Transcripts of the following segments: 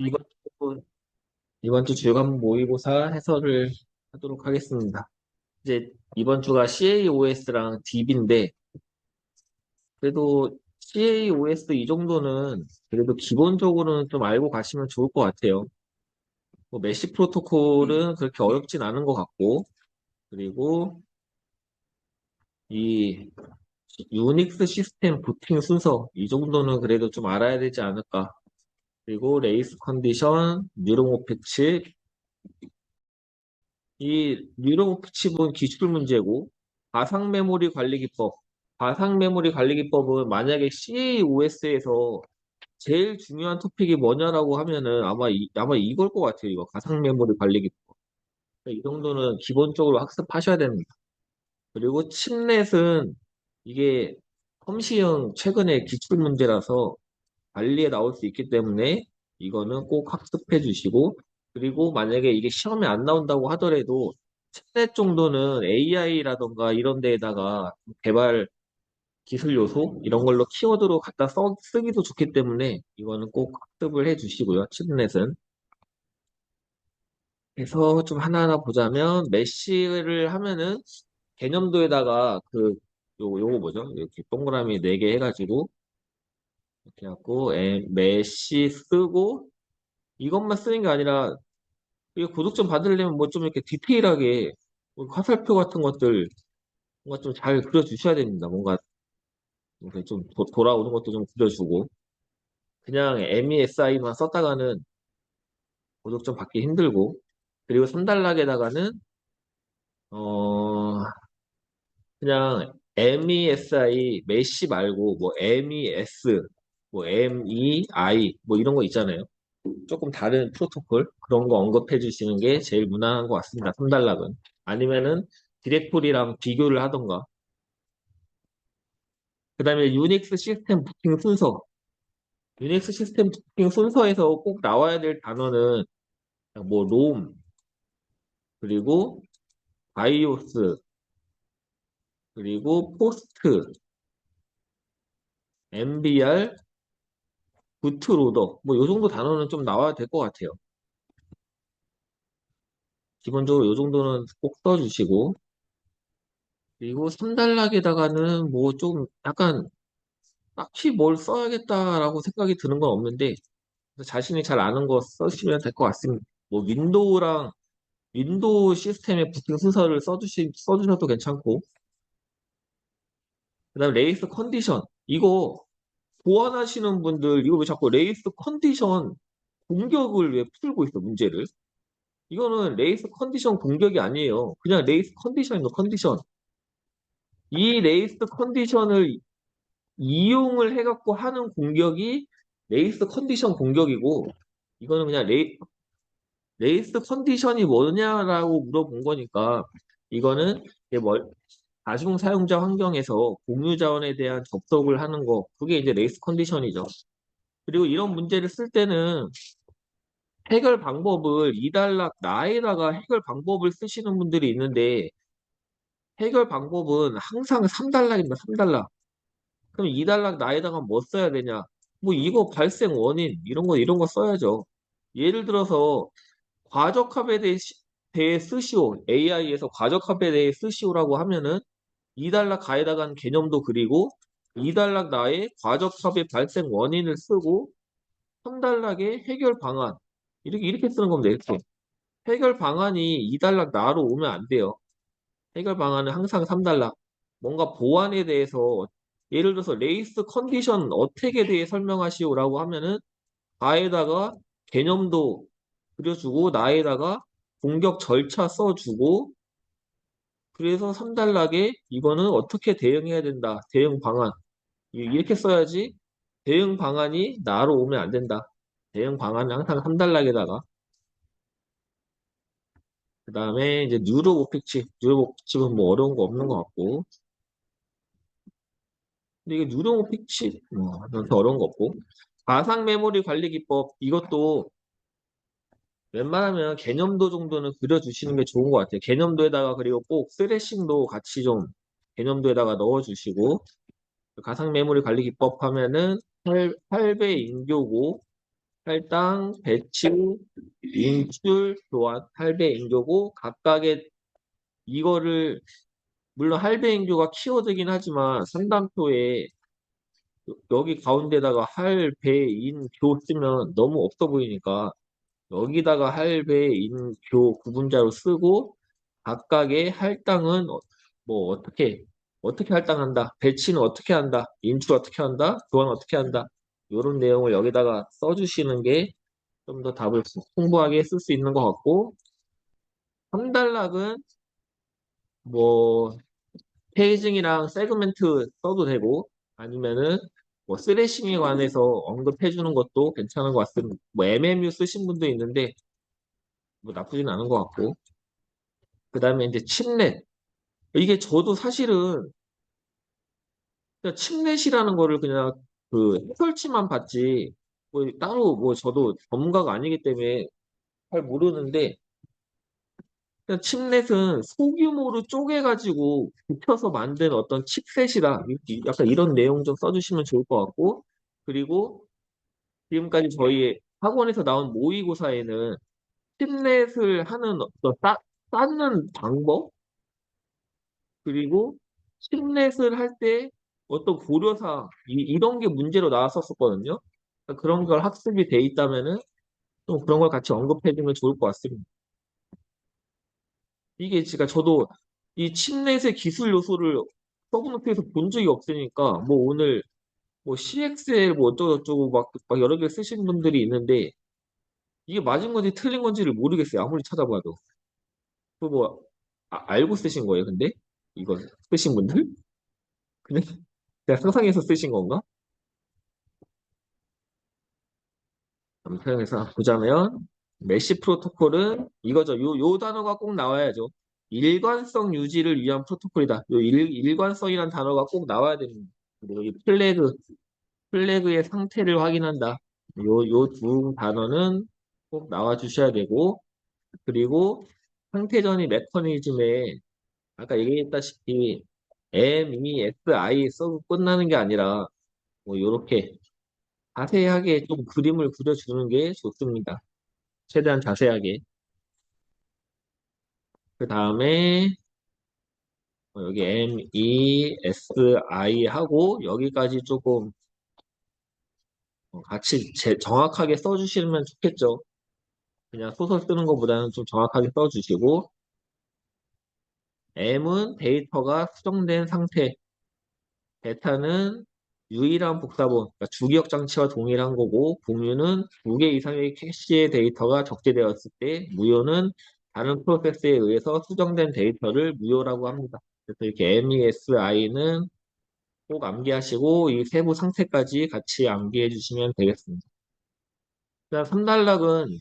이번 주, 이번 주 주간 모의고사 해설을 하도록 하겠습니다. 이제 이번 주가 CAOS랑 DB인데, 그래도 CAOS 이 정도는 그래도 기본적으로는 좀 알고 가시면 좋을 것 같아요. 뭐 메시 프로토콜은 그렇게 어렵진 않은 것 같고, 그리고 이 유닉스 시스템 부팅 순서 이 정도는 그래도 좀 알아야 되지 않을까. 그리고 레이스 컨디션, 뉴로모 패치, 이 뉴로모프 칩은 기출 문제고 가상 메모리 관리 기법. 가상 메모리 관리 기법은 만약에 CAOS에서 제일 중요한 토픽이 뭐냐라고 하면은 아마 이걸 것 같아요. 이거 가상 메모리 관리 기법. 이 정도는 기본적으로 학습하셔야 됩니다. 그리고 칩넷은 이게 컴시형 최근에 기출 문제라서 관리에 나올 수 있기 때문에 이거는 꼭 학습해 주시고, 그리고 만약에 이게 시험에 안 나온다고 하더라도 챗넷 정도는 AI라던가 이런 데에다가 개발 기술 요소 이런 걸로 키워드로 쓰기도 좋기 때문에 이거는 꼭 학습을 해 주시고요. 챗넷은. 그래서 좀 하나하나 보자면 메쉬를 하면은 개념도에다가 요거 뭐죠? 이렇게 동그라미 4개 해가지고 이렇게 해갖고 메쉬 쓰고 이것만 쓰는 게 아니라 이게 고득점 받으려면 뭐 좀 이렇게 디테일하게 뭐 화살표 같은 것들 뭔가 좀 잘 그려주셔야 됩니다. 뭔가 이렇게 좀 돌아오는 것도 좀 그려주고 그냥 MESI만 썼다가는 고득점 받기 힘들고 그리고 3단락에다가는 어 그냥 MESI 메시 말고 뭐 MES 뭐 MEI 뭐 이런 거 있잖아요. 조금 다른 프로토콜 그런 거 언급해 주시는 게 제일 무난한 것 같습니다. 3단락은. 아니면은 디렉토리랑 비교를 하던가. 그 다음에 유닉스 시스템 부팅 순서. 유닉스 시스템 부팅 순서에서 꼭 나와야 될 단어는 뭐 롬, 그리고 바이오스, 그리고 포스트, MBR, 부트로더. 뭐 요 정도 단어는 좀 나와야 될 것 같아요. 기본적으로 요 정도는 꼭 써주시고. 그리고 3단락에다가는 뭐 좀 약간 딱히 뭘 써야겠다라고 생각이 드는 건 없는데 자신이 잘 아는 거 써주시면 될 것 같습니다. 뭐 윈도우 시스템의 부팅 순서를 써주셔도 괜찮고 그다음에 레이스 컨디션 이거 보완하시는 분들 이거 왜 자꾸 레이스 컨디션 공격을 왜 풀고 있어 문제를 이거는 레이스 컨디션 공격이 아니에요. 그냥 레이스 컨디션인 컨디션 이 레이스 컨디션을 이용을 해갖고 하는 공격이 레이스 컨디션 공격이고 이거는 그냥 레이스 컨디션이 뭐냐라고 물어본 거니까 이거는 이게 뭐 다중 사용자 환경에서 공유 자원에 대한 접속을 하는 거 그게 이제 레이스 컨디션이죠. 그리고 이런 문제를 쓸 때는 해결 방법을 2단락 나에다가 해결 방법을 쓰시는 분들이 있는데 해결 방법은 항상 3단락입니다. 3단락. 그럼 2단락 나에다가 뭐 써야 되냐? 뭐 이거 발생 원인 이런 거 써야죠. 예를 들어서 과적합에 대해 쓰시오. AI에서 과적합에 대해 쓰시오라고 하면은 2단락 가에다간 개념도 그리고 2단락 나의 과적합의 발생 원인을 쓰고 3단락의 해결 방안 이렇게 쓰는 겁니다. 이렇게 해결 방안이 2단락 나로 오면 안 돼요. 해결 방안은 항상 3단락. 뭔가 보안에 대해서 예를 들어서 레이스 컨디션 어택에 대해 설명하시오라고 하면은 나에다가 개념도 그려주고 나에다가 공격 절차 써주고 그래서 3단락에 이거는 어떻게 대응해야 된다. 대응 방안. 이렇게 써야지 대응 방안이 나로 오면 안 된다. 대응 방안은 항상 3단락에다가 그 다음에 이제 뉴로모픽칩은 뭐 어려운 거 없는 것 같고 근데 이게 뉴로모픽칩 더 어려운 거 없고 가상 메모리 관리 기법 이것도 웬만하면 개념도 정도는 그려주시는 게 좋은 것 같아요. 개념도에다가 그리고 꼭 스레싱도 같이 좀 개념도에다가 넣어주시고 가상 메모리 관리 기법 하면은 8배 인교고 할당, 배치, 인출, 교환, 할배, 인교고 각각의 이거를 물론 할배, 인교가 키워드긴 하지만 상담표에 여기 가운데다가 할배, 인, 교 쓰면 너무 없어 보이니까 여기다가 할배, 인, 교 구분자로 쓰고 각각의 할당은 뭐 어떻게 할당한다, 배치는 어떻게 한다, 인출 어떻게 한다, 교환 어떻게 한다 이런 내용을 여기다가 써주시는 게 좀 더 답을 풍부하게 쓸 수 있는 것 같고 3단락은 뭐 페이징이랑 세그멘트 써도 되고 아니면은 뭐 스레싱에 관해서 언급해 주는 것도 괜찮은 것 같습니다. 뭐 MMU 쓰신 분도 있는데 뭐 나쁘진 않은 것 같고 그 다음에 이제 침넷 이게 저도 사실은 그냥 침넷이라는 거를 그냥 그 해설치만 봤지 뭐 따로 뭐 저도 전문가가 아니기 때문에 잘 모르는데 그냥 칩넷은 소규모로 쪼개가지고 붙여서 만든 어떤 칩셋이다. 약간 이런 내용 좀 써주시면 좋을 것 같고 그리고 지금까지 저희 학원에서 나온 모의고사에는 칩넷을 하는 어떤 쌓는 방법 그리고 칩넷을 할 때 어떤 고려사 이런 게 문제로 나왔었거든요. 그러니까 그런 걸 학습이 돼 있다면은 좀 그런 걸 같이 언급해주면 좋을 것 같습니다. 이게 제가 저도 이 칩넷의 기술 요소를 서브노트에서 본 적이 없으니까 뭐 오늘 뭐 CXL 뭐 어쩌고저쩌고 막 여러 개 쓰신 분들이 있는데 이게 맞은 건지 틀린 건지를 모르겠어요. 아무리 찾아봐도. 그뭐 알고 쓰신 거예요, 근데? 이거 쓰신 분들? 그냥 제가 상상해서 쓰신 건가? 아무튼 해서 보자면 메시 프로토콜은 이거죠. 요 단어가 꼭 나와야죠. 일관성 유지를 위한 프로토콜이다. 일관성이란 단어가 꼭 나와야 됩니다. 그리고 이 플래그의 상태를 확인한다. 요 두 단어는 꼭 나와 주셔야 되고, 그리고 상태전이 메커니즘에 아까 얘기했다시피 M, E, S, I 써고 끝나는 게 아니라 뭐 요렇게 자세하게 좀 그림을 그려주는 게 좋습니다. 최대한 자세하게. 그 다음에 여기 M, E, S, I 하고 여기까지 조금 같이 정확하게 써주시면 좋겠죠. 그냥 소설 쓰는 것보다는 좀 정확하게 써주시고 M은 데이터가 수정된 상태, 베타는 유일한 복사본, 그러니까 주기억 장치와 동일한 거고 공유는 두 개 이상의 캐시의 데이터가 적재되었을 때 무효는 다른 프로세스에 의해서 수정된 데이터를 무효라고 합니다. 그래서 이렇게 MESI는 꼭 암기하시고 이 세부 상태까지 같이 암기해 주시면 되겠습니다. 그다음 3단락은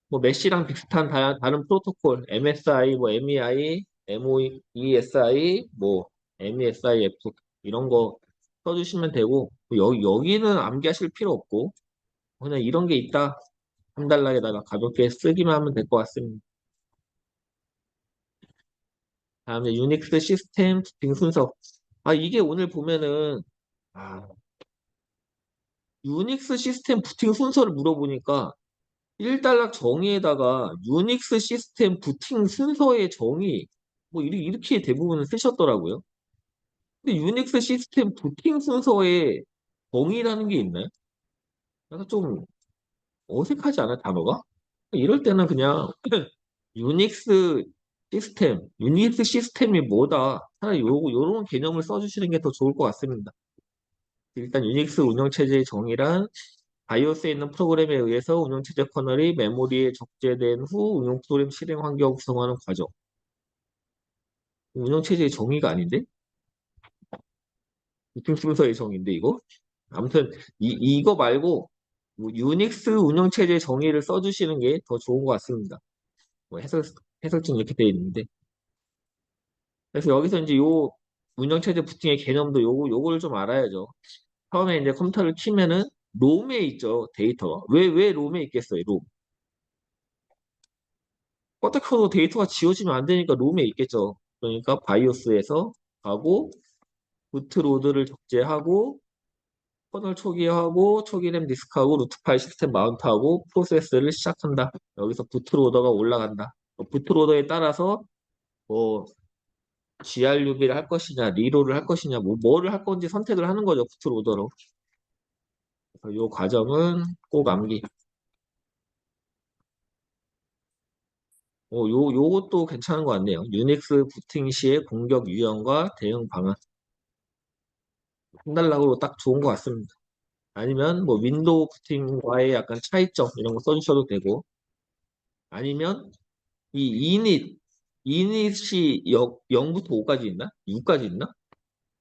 뭐 메시랑 비슷한 다른 프로토콜 MSI, 뭐 MEI, MOESI, 뭐 MESIF 이런 거 써주시면 되고 여기는 암기하실 필요 없고 그냥 이런 게 있다 한 단락에다가 가볍게 쓰기만 하면 될 것 같습니다. 다음에 유닉스 시스템 부팅 순서 이게 오늘 보면은 아, 유닉스 시스템 부팅 순서를 물어보니까 1단락 정의에다가 유닉스 시스템 부팅 순서의 정의 뭐 이렇게 대부분 쓰셨더라고요. 근데 유닉스 시스템 부팅 순서에 정의라는 게 있나요? 약간 좀 어색하지 않아요, 단어가? 이럴 때는 그냥 유닉스 시스템이 뭐다. 차라리 요런 개념을 써주시는 게 더 좋을 것 같습니다. 일단 유닉스 운영체제의 정의란 바이오스에 있는 프로그램에 의해서 운영체제 커널이 메모리에 적재된 후 운영 프로그램 실행 환경을 구성하는 과정. 운영체제의 정의가 아닌데? 부팅 순서의 정의인데 이거? 아무튼 이거 말고 뭐 유닉스 운영체제 정의를 써주시는 게 더 좋은 것 같습니다. 뭐 해설증 이렇게 되어 있는데. 그래서 여기서 이제 요 운영체제 부팅의 개념도 요거를 좀 알아야죠. 처음에 이제 컴퓨터를 키면은 롬에 있죠, 데이터가. 왜 롬에 있겠어요, 롬. 껐다 켜도 데이터가 지워지면 안 되니까 롬에 있겠죠. 그러니까 바이오스에서 가고 부트로드를 적재하고 커널 초기화하고 초기 램 디스크하고 루트 파일 시스템 마운트하고 프로세스를 시작한다. 여기서 부트로더가 올라간다. 부트로더에 따라서 뭐 GRUB를 할 것이냐, 리로를 할 것이냐, 뭐를 할 건지 선택을 하는 거죠. 부트로더로. 그래서 요 과정은 꼭 암기. 요것도 괜찮은 것 같네요. 유닉스 부팅 시의 공격 유형과 대응 방안. 한달락으로 딱 좋은 것 같습니다. 아니면 뭐 윈도우 부팅과의 약간 차이점 이런 거 써주셔도 되고 아니면 이 이닛이 0부터 5까지 있나? 6까지 있나?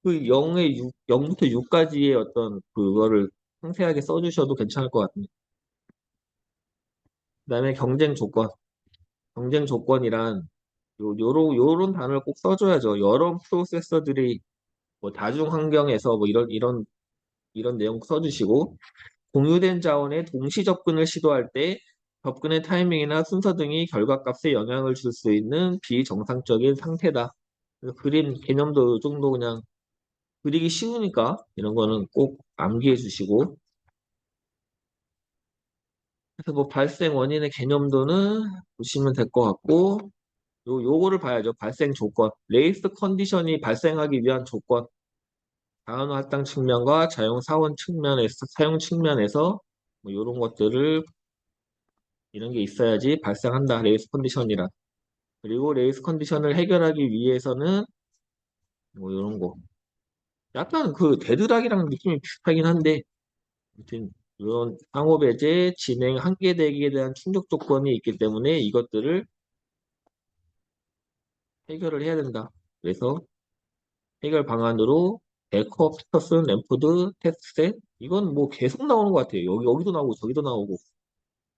그 0부터 6까지의 어떤 그거를 상세하게 써주셔도 괜찮을 것 같습니다. 그다음에 경쟁 조건. 경쟁 조건이란 요런 단어를 꼭 써줘야죠. 여러 프로세서들이 뭐 다중 환경에서 뭐 이런 내용 써주시고 공유된 자원의 동시 접근을 시도할 때 접근의 타이밍이나 순서 등이 결과값에 영향을 줄 수 있는 비정상적인 상태다. 그래서 그림 개념도 이 정도 그냥 그리기 쉬우니까 이런 거는 꼭 암기해 주시고 그래서 뭐 발생 원인의 개념도는 보시면 될 것 같고 요거를 봐야죠. 발생 조건. 레이스 컨디션이 발생하기 위한 조건. 자원 할당 측면과 자용 사원 측면에서 사용 측면에서 뭐 이런 것들을 이런 게 있어야지 발생한다. 레이스 컨디션이라. 그리고 레이스 컨디션을 해결하기 위해서는 뭐 이런 거. 약간 그 데드락이랑 느낌이 비슷하긴 한데 아무튼 이런 상호 배제 진행 한계 대기에 대한 충족 조건이 있기 때문에 이것들을 해결을 해야 된다. 그래서 해결 방안으로 에커, 피터슨, 램포드, 테스트셋 이건 뭐 계속 나오는 것 같아요. 여기도 나오고 저기도 나오고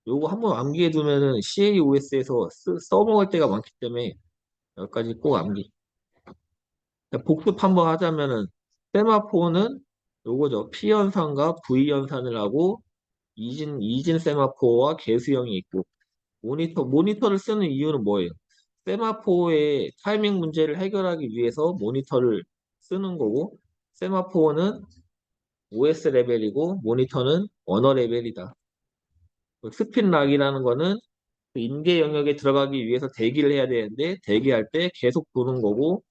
요거 한번 암기해 두면은 CAOS에서 써먹을 때가 많기 때문에 여기까지 꼭 암기. 복습 한번 하자면은 세마포는 요거죠. P 연산과 V 연산을 하고 이진 세마포와 개수형이 있고 모니터를 쓰는 이유는 뭐예요? 세마포의 타이밍 문제를 해결하기 위해서 모니터를 쓰는 거고 세마포는 OS 레벨이고 모니터는 언어 레벨이다. 스핀락이라는 거는 그 인계 영역에 들어가기 위해서 대기를 해야 되는데 대기할 때 계속 도는 거고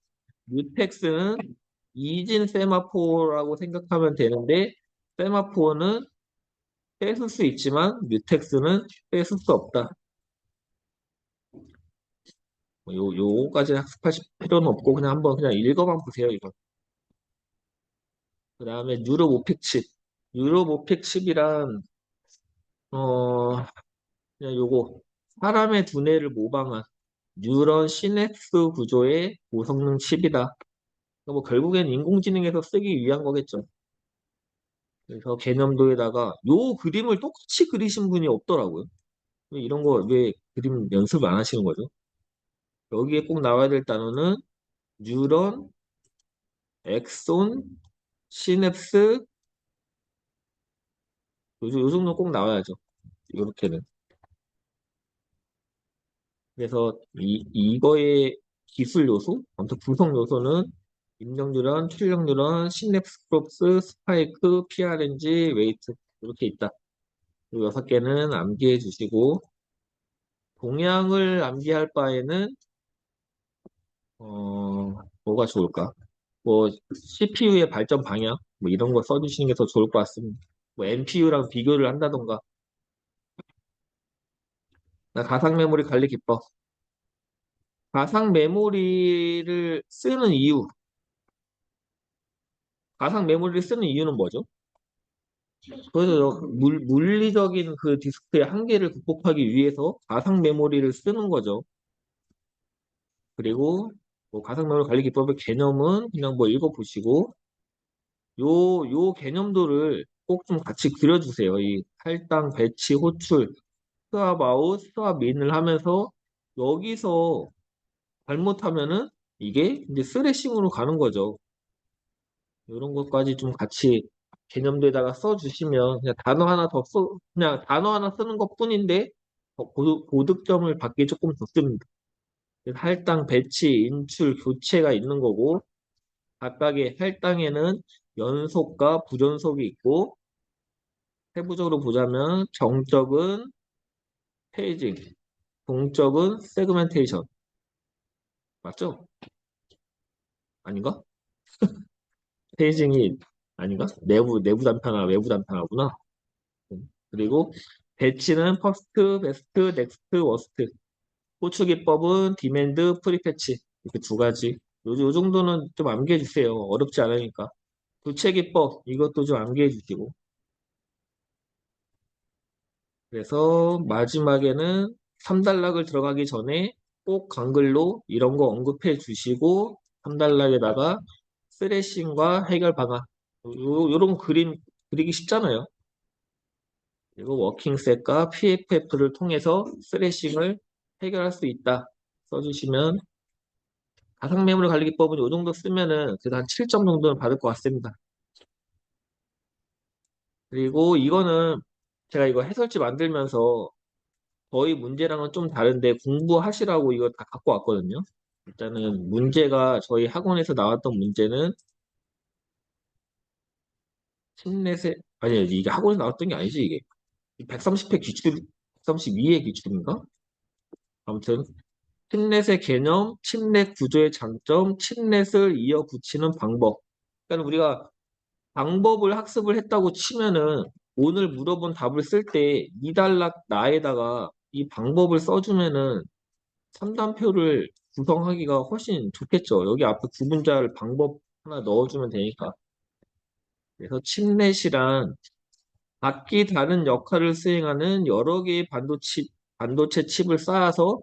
뮤텍스는 이진 세마포라고 생각하면 되는데 세마포는 뺏을 수 있지만 뮤텍스는 뺏을 수 없다. 요거까지 학습하실 필요는 없고 그냥 한번 그냥 읽어만 보세요 이거. 그 다음에 뉴로모픽칩. 뉴로모픽칩이란 그냥 요거 사람의 두뇌를 모방한 뉴런 시냅스 구조의 고성능 칩이다. 뭐 결국엔 인공지능에서 쓰기 위한 거겠죠. 그래서 개념도에다가 요 그림을 똑같이 그리신 분이 없더라고요. 이런 거 왜 그림 연습을 안 하시는 거죠? 여기에 꼭 나와야 될 단어는 뉴런, 엑손, 시냅스 요 정도 꼭 나와야죠. 이렇게는. 그래서 이거의 기술 요소, 아무튼 구성 요소는 입력 뉴런, 출력 뉴런, 시냅스 프롭스, 스파이크, PRNG, 웨이트 이렇게 있다. 이 6개는 암기해 주시고 동양을 암기할 바에는 뭐가 좋을까? 뭐 CPU의 발전 방향 뭐 이런 거 써주시는 게 더 좋을 것 같습니다. 뭐 NPU랑 비교를 한다던가 나 가상 메모리 관리 기법 가상 메모리를 쓰는 이유 가상 메모리를 쓰는 이유는 뭐죠? 그래서 물리적인 그 디스크의 한계를 극복하기 위해서 가상 메모리를 쓰는 거죠. 그리고 뭐 가상 메모리 관리 기법의 개념은 그냥 뭐 읽어보시고 요 개념도를 꼭 좀 같이 그려주세요. 이 할당, 배치, 호출, 스왑 아웃, 스왑 인을 하면서 여기서 잘못하면은 이게 이제 스레싱으로 가는 거죠. 이런 것까지 좀 같이 개념도에다가 써주시면 그냥 단어 하나 더 그냥 단어 하나 쓰는 것뿐인데 더 고득점을 받기 조금 좋습니다. 할당, 배치, 인출, 교체가 있는 거고 각각의 할당에는 연속과 부전속이 있고, 세부적으로 보자면 정적은 페이징, 동적은 세그멘테이션. 맞죠? 아닌가? 페이징이 아닌가? 내부 단편화, 외부 단편화구나. 그리고 배치는 퍼스트, 베스트, 넥스트, 워스트. 호출 기법은 디맨드, 프리패치. 이렇게 두 가지. 요 정도는 좀 암기해 주세요. 어렵지 않으니까. 부채 기법, 이것도 좀 암기해 주시고. 그래서 마지막에는 3단락을 들어가기 전에 꼭 한글로 이런 거 언급해 주시고 3단락에다가 스레싱과 해결 방안. 요런 그림 그리기 쉽잖아요. 그리고 워킹셋과 PFF를 통해서 스레싱을 해결할 수 있다. 써주시면 가상 메모리 관리 기법은 이 정도 쓰면은 그래도 한 7점 정도는 받을 것 같습니다. 그리고 이거는 제가 이거 해설지 만들면서 저희 문제랑은 좀 다른데 공부하시라고 이거 다 갖고 왔거든요. 일단은 문제가 저희 학원에서 나왔던 문제는 침넷에 아니 이게 학원에서 나왔던 게 아니지 이게 130회 기출 132회 기출인가? 아무튼 침넷의 개념, 침넷 구조의 장점, 침넷을 이어 붙이는 방법. 그러니까 우리가 방법을 학습을 했다고 치면은 오늘 물어본 답을 쓸 때 이단락 나에다가 이 방법을 써주면은 3단표를 구성하기가 훨씬 좋겠죠. 여기 앞에 구분자를 방법 하나 넣어주면 되니까. 그래서 침넷이란 각기 다른 역할을 수행하는 여러 개의 반도체 칩을 쌓아서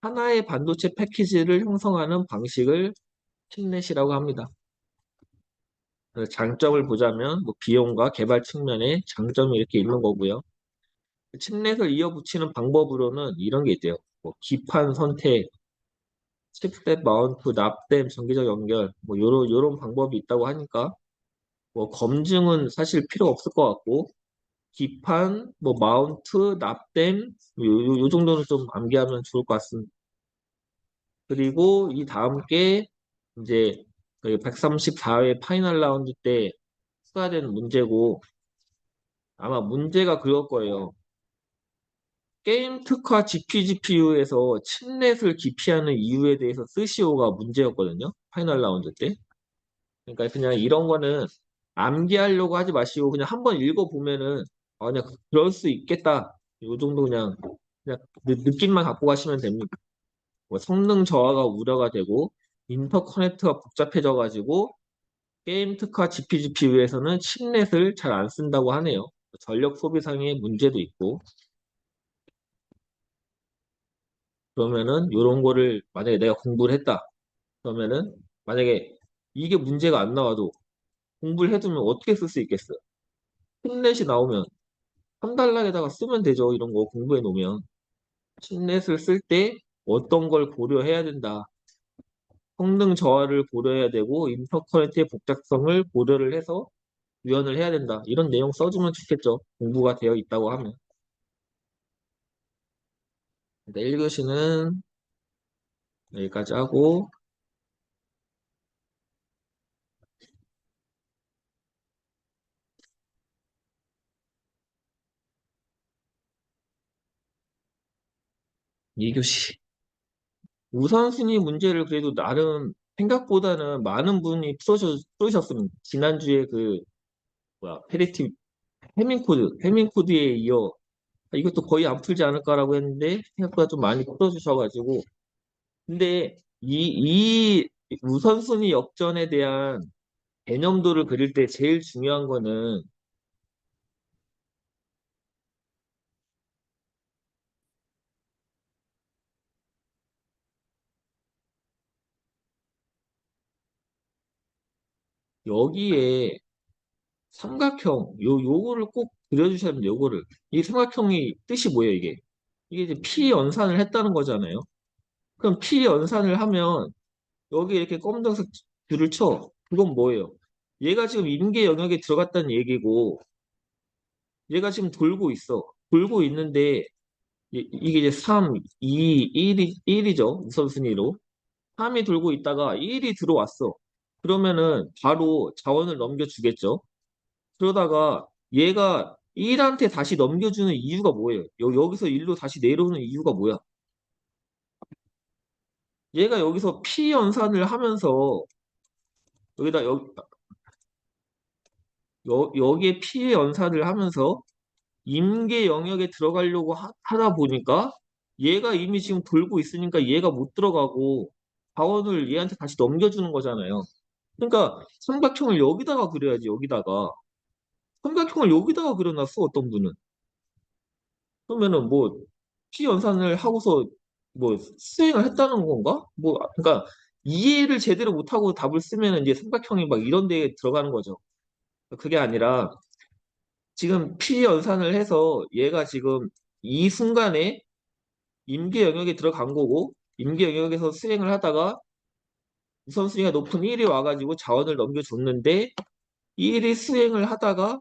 하나의 반도체 패키지를 형성하는 방식을 침넷이라고 합니다. 그래서 장점을 보자면 뭐 비용과 개발 측면에 장점이 이렇게 있는 거고요. 침넷을 이어붙이는 방법으로는 이런 게 있대요. 뭐 기판 선택, 칩셋 마운트, 납땜, 전기적 연결, 뭐 요런 방법이 있다고 하니까 뭐 검증은 사실 필요 없을 것 같고 기판, 뭐 마운트, 납땜 요 정도는 좀 암기하면 좋을 것 같습니다. 그리고 이 다음 게 이제 134회 파이널 라운드 때 추가된 문제고 아마 문제가 그럴 거예요. 게임 특화 GPGPU에서 칩넷을 기피하는 이유에 대해서 스시오가 문제였거든요. 파이널 라운드 때. 그러니까 그냥 이런 거는 암기하려고 하지 마시고 그냥 한번 읽어보면은 그냥 그럴 수 있겠다. 요 정도 그냥 느낌만 갖고 가시면 됩니다. 뭐 성능 저하가 우려가 되고 인터커넥트가 복잡해져 가지고 게임 특화 GPGPU에서는 칩넷을 잘 안 쓴다고 하네요. 전력 소비상의 문제도 있고 그러면은 이런 거를 만약에 내가 공부를 했다. 그러면은 만약에 이게 문제가 안 나와도 공부를 해두면 어떻게 쓸 수 있겠어요? 칩넷이 나오면 3단락에다가 쓰면 되죠. 이런 거 공부해 놓으면. 칩넷을 쓸 때 어떤 걸 고려해야 된다. 성능 저하를 고려해야 되고 인터커넥트의 복잡성을 고려를 해서 구현을 해야 된다. 이런 내용 써주면 좋겠죠. 공부가 되어 있다고 하면. 1교시는 여기까지 하고 2교시. 우선순위 문제를 그래도 나름 생각보다는 많은 분이 풀으셨습니다. 지난주에 페리티 해밍코드에 이어 이것도 거의 안 풀지 않을까라고 했는데 생각보다 좀 많이 풀어주셔가지고 근데 이 우선순위 역전에 대한 개념도를 그릴 때 제일 중요한 거는 여기에 삼각형 요거를 꼭 그려주셔야 됩니다. 요거를 이 삼각형이 뜻이 뭐예요 이게? 이게 이제 피 연산을 했다는 거잖아요. 그럼 피 연산을 하면 여기 이렇게 검정색 줄을 쳐. 그건 뭐예요? 얘가 지금 임계 영역에 들어갔다는 얘기고 얘가 지금 돌고 있어. 돌고 있는데 이게 이제 3, 2, 1이죠. 우선순위로. 3이 돌고 있다가 1이 들어왔어. 그러면은 바로 자원을 넘겨주겠죠. 그러다가 얘가 1한테 다시 넘겨주는 이유가 뭐예요? 여기서 1로 다시 내려오는 이유가 뭐야? 얘가 여기서 피 연산을 하면서 여기다 여기에 피 연산을 하면서 임계 영역에 들어가려고 하다 보니까 얘가 이미 지금 돌고 있으니까 얘가 못 들어가고 자원을 얘한테 다시 넘겨주는 거잖아요. 그러니까 삼각형을 여기다가 그려야지 여기다가 삼각형을 여기다가 그려놨어 어떤 분은. 그러면은 뭐 피연산을 하고서 뭐 수행을 했다는 건가? 뭐 그러니까 이해를 제대로 못하고 답을 쓰면은 이제 삼각형이 막 이런 데에 들어가는 거죠. 그게 아니라 지금 피연산을 해서 얘가 지금 이 순간에 임계 영역에 들어간 거고 임계 영역에서 수행을 하다가 우선순위가 높은 1이 와가지고 자원을 넘겨줬는데 1이 수행을 하다가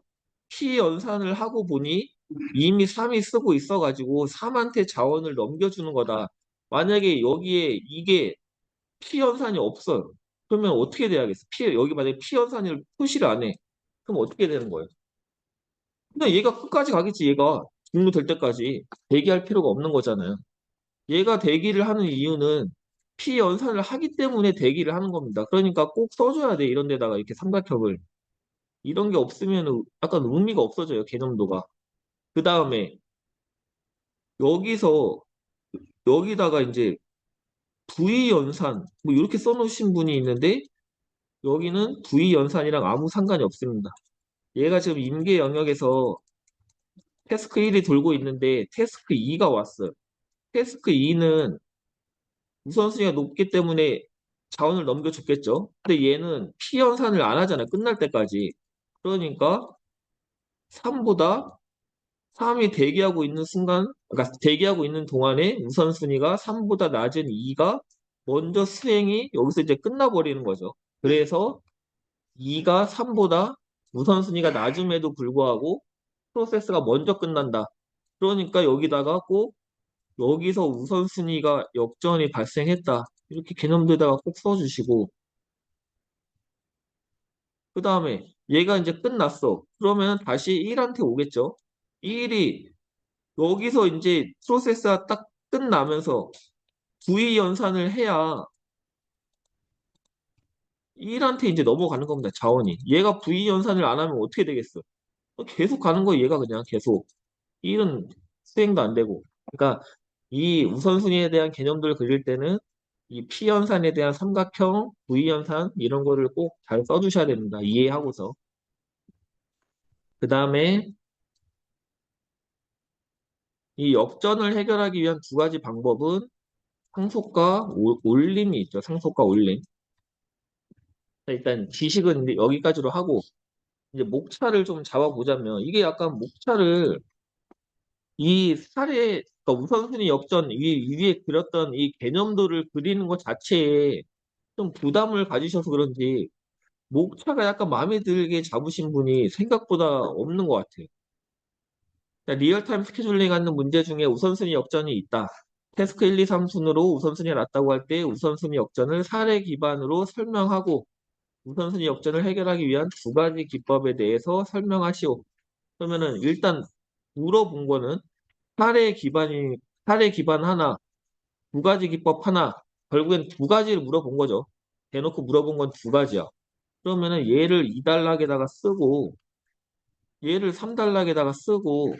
피 연산을 하고 보니 이미 3이 쓰고 있어가지고 3한테 자원을 넘겨주는 거다. 만약에 여기에 이게 피 연산이 없어요. 그러면 어떻게 돼야겠어? 여기 만약에 피 연산을 표시를 안 해. 그럼 어떻게 되는 거예요? 근데 얘가 끝까지 가겠지. 얘가 종료될 때까지 대기할 필요가 없는 거잖아요. 얘가 대기를 하는 이유는 피 연산을 하기 때문에 대기를 하는 겁니다. 그러니까 꼭 써줘야 돼. 이런 데다가 이렇게 삼각형을. 이런 게 없으면 약간 의미가 없어져요. 개념도가. 그 다음에 여기서 여기다가 이제 V연산 뭐 이렇게 써놓으신 분이 있는데 여기는 V연산이랑 아무 상관이 없습니다. 얘가 지금 임계 영역에서 태스크 1이 돌고 있는데 태스크 2가 왔어요. 태스크 2는 우선순위가 높기 때문에 자원을 넘겨줬겠죠. 근데 얘는 P연산을 안 하잖아. 끝날 때까지. 그러니까 3보다 3이 대기하고 있는 순간, 그러니까 대기하고 있는 동안에 우선순위가 3보다 낮은 2가 먼저 수행이 여기서 이제 끝나버리는 거죠. 그래서 2가 3보다 우선순위가 낮음에도 불구하고 프로세스가 먼저 끝난다. 그러니까 여기다가 꼭 여기서 우선순위가 역전이 발생했다. 이렇게 개념들다가 꼭 써주시고 그 다음에 얘가 이제 끝났어. 그러면 다시 1한테 오겠죠. 1이 여기서 이제 프로세스가 딱 끝나면서 V 연산을 해야 1한테 이제 넘어가는 겁니다. 자원이. 얘가 V 연산을 안 하면 어떻게 되겠어? 계속 가는 거 얘가 그냥 계속. 1은 수행도 안 되고. 그러니까 이 우선순위에 대한 개념들을 그릴 때는 이 P 연산에 대한 삼각형, V 연산 이런 거를 꼭 잘 써주셔야 됩니다. 이해하고서. 그 다음에 이 역전을 해결하기 위한 두 가지 방법은 상속과 올림이 있죠. 상속과 올림. 일단 지식은 이제 여기까지로 하고 이제 목차를 좀 잡아보자면 이게 약간 목차를 이 그러니까 우선순위 역전 위에 그렸던 이 개념도를 그리는 것 자체에 좀 부담을 가지셔서 그런지 목차가 약간 마음에 들게 잡으신 분이 생각보다 없는 것 같아요. 그러니까 리얼타임 스케줄링 하는 문제 중에 우선순위 역전이 있다. 태스크 1, 2, 3 순으로 우선순위가 낮다고 할 때 우선순위 역전을 사례 기반으로 설명하고 우선순위 역전을 해결하기 위한 두 가지 기법에 대해서 설명하시오. 그러면은 일단 물어본 거는 사례 기반 하나, 두 가지 기법 하나, 결국엔 두 가지를 물어본 거죠. 대놓고 물어본 건 두 가지야. 그러면은 얘를 2단락에다가 쓰고 얘를 3단락에다가 쓰고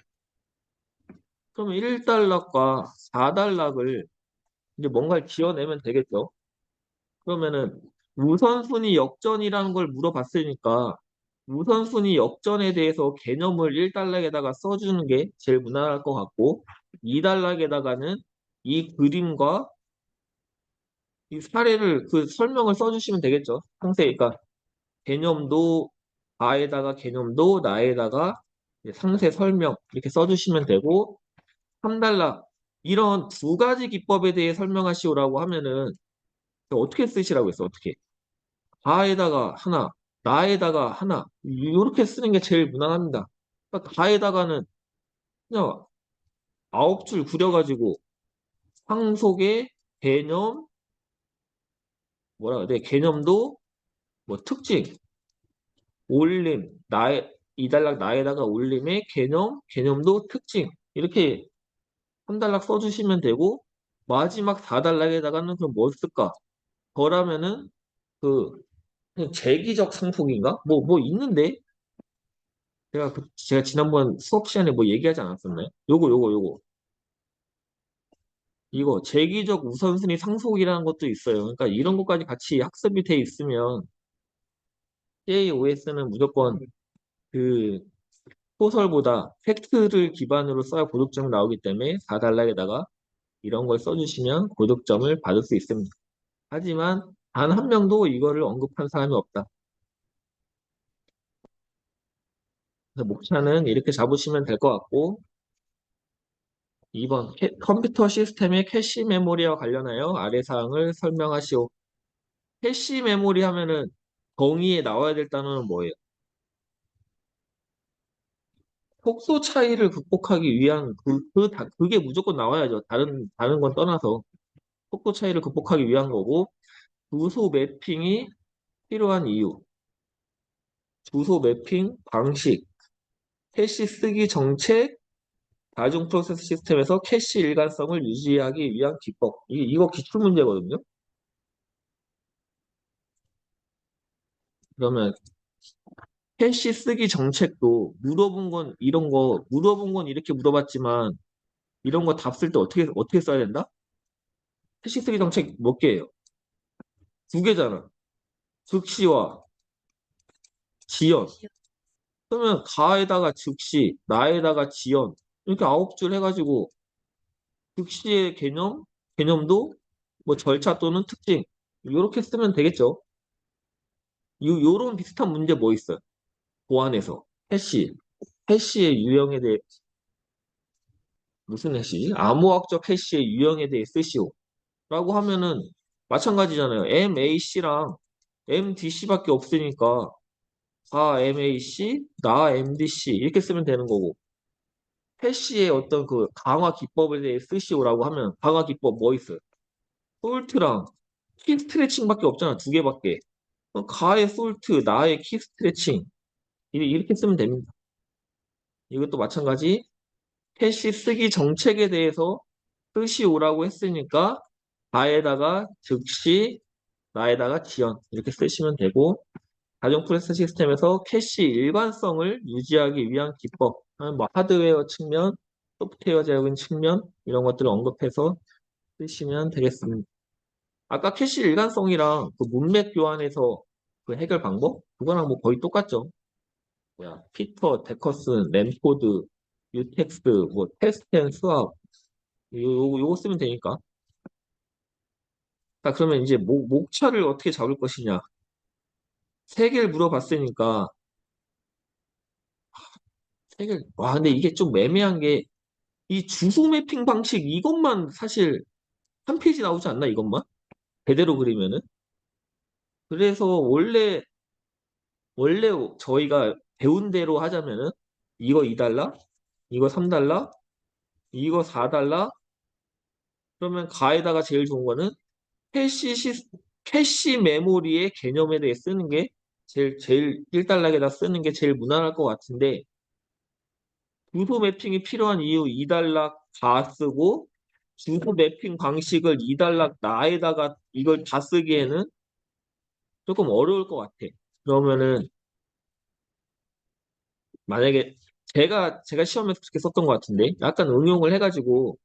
그러면 1단락과 4단락을 이제 뭔가를 지어내면 되겠죠. 그러면은 우선순위 역전이라는 걸 물어봤으니까 우선순위 역전에 대해서 개념을 1단락에다가 써주는 게 제일 무난할 것 같고 2단락에다가는 이 그림과 이 사례를 그 설명을 써주시면 되겠죠. 상세 그러니까 개념도 아에다가 개념도 나에다가 이제 상세 설명 이렇게 써주시면 되고 3단락 이런 두 가지 기법에 대해 설명하시오라고 하면은 어떻게 쓰시라고 했어 어떻게 다에다가 하나, 나에다가 하나, 이렇게 쓰는 게 제일 무난합니다. 그러니까 다에다가는 그냥 9줄 그려가지고 상속의 개념, 뭐라 그래, 개념도 뭐 특징, 올림, 이달락 나에다가 올림의 개념도 특징. 이렇게 3단락 써주시면 되고, 마지막 4단락에다가는 그럼 뭐 쓸까? 더라면은, 그, 그냥 재기적 상속인가? 뭐 있는데? 제가 지난번 수업 시간에 뭐 얘기하지 않았었나요? 요거. 이거, 재기적 우선순위 상속이라는 것도 있어요. 그러니까 이런 것까지 같이 학습이 돼 있으면, CAOS는 무조건 그 소설보다 팩트를 기반으로 써야 고득점이 나오기 때문에 4단락에다가 이런 걸 써주시면 고득점을 받을 수 있습니다. 하지만 단 한 명도 이거를 언급한 사람이 없다. 그래서 목차는 이렇게 잡으시면 될 것 같고 2번 컴퓨터 시스템의 캐시 메모리와 관련하여 아래 사항을 설명하시오. 캐시 메모리 하면은 정의에 나와야 될 단어는 뭐예요? 속도 차이를 극복하기 위한 그게 무조건 나와야죠. 다른 건 떠나서 속도 차이를 극복하기 위한 거고 주소 매핑이 필요한 이유, 주소 매핑 방식, 캐시 쓰기 정책, 다중 프로세스 시스템에서 캐시 일관성을 유지하기 위한 기법. 이거 기출 문제거든요. 그러면 캐시 쓰기 정책도 물어본 건 이렇게 물어봤지만 이런 거 답 쓸 때 어떻게 써야 된다? 캐시 쓰기 정책 몇 개예요? 두 개잖아. 즉시와 지연. 그러면 가에다가 즉시, 나에다가 지연. 이렇게 9줄 해가지고 즉시의 개념도 뭐 절차 또는 특징. 이렇게 쓰면 되겠죠. 요런 비슷한 문제 뭐 있어요? 보안에서. 해시. 해시의 유형에 대해, 무슨 해시? 암호학적 해시의 유형에 대해 쓰시오. 라고 하면은 마찬가지잖아요. MAC랑 MDC밖에 없으니까 다 MAC, 나 MDC 이렇게 쓰면 되는 거고 해시의 어떤 그 강화 기법에 대해 쓰시오라고 하면 강화 기법 뭐 있어요? 솔트랑 키 스트레칭밖에 없잖아. 두 개밖에. 그럼 가의 솔트, 나의 키 스트레칭 이렇게 쓰면 됩니다. 이것도 마찬가지 해시 쓰기 정책에 대해서 쓰시오라고 했으니까 가에다가 즉시, 나에다가 지연 이렇게 쓰시면 되고 가정 프로세스 시스템에서 캐시 일관성을 유지하기 위한 기법, 뭐 하드웨어 측면, 소프트웨어적인 측면 이런 것들을 언급해서 쓰시면 되겠습니다. 아까 캐시 일관성이랑 그 문맥 교환에서 그 해결 방법? 그거랑 뭐 거의 똑같죠. 뭐야, 피터, 데커슨, 램코드, 유텍스, 뭐 테스트 앤 수학 요거 쓰면 되니까. 자, 그러면 이제 목차를 어떻게 잡을 것이냐. 세 개를 물어봤으니까 세 개. 와, 근데 이게 좀 애매한 게 이 주소 매핑 방식 이것만 사실 한 페이지 나오지 않나 이것만? 제대로 그리면은. 그래서 원래 저희가 배운 대로 하자면은 이거 2달러, 이거 3달러, 이거 4달러, 그러면 가에다가 제일 좋은 거는 캐시, 캐시 메모리의 개념에 대해 쓰는 게 제일 1달러에다 쓰는 게 제일 무난할 것 같은데 주소 매핑이 필요한 이유 2달러 다 쓰고 주소 매핑 방식을 2달러 나에다가 이걸 다 쓰기에는 조금 어려울 것 같아. 그러면은 만약에 제가 시험에서 그렇게 썼던 것 같은데 약간 응용을 해가지고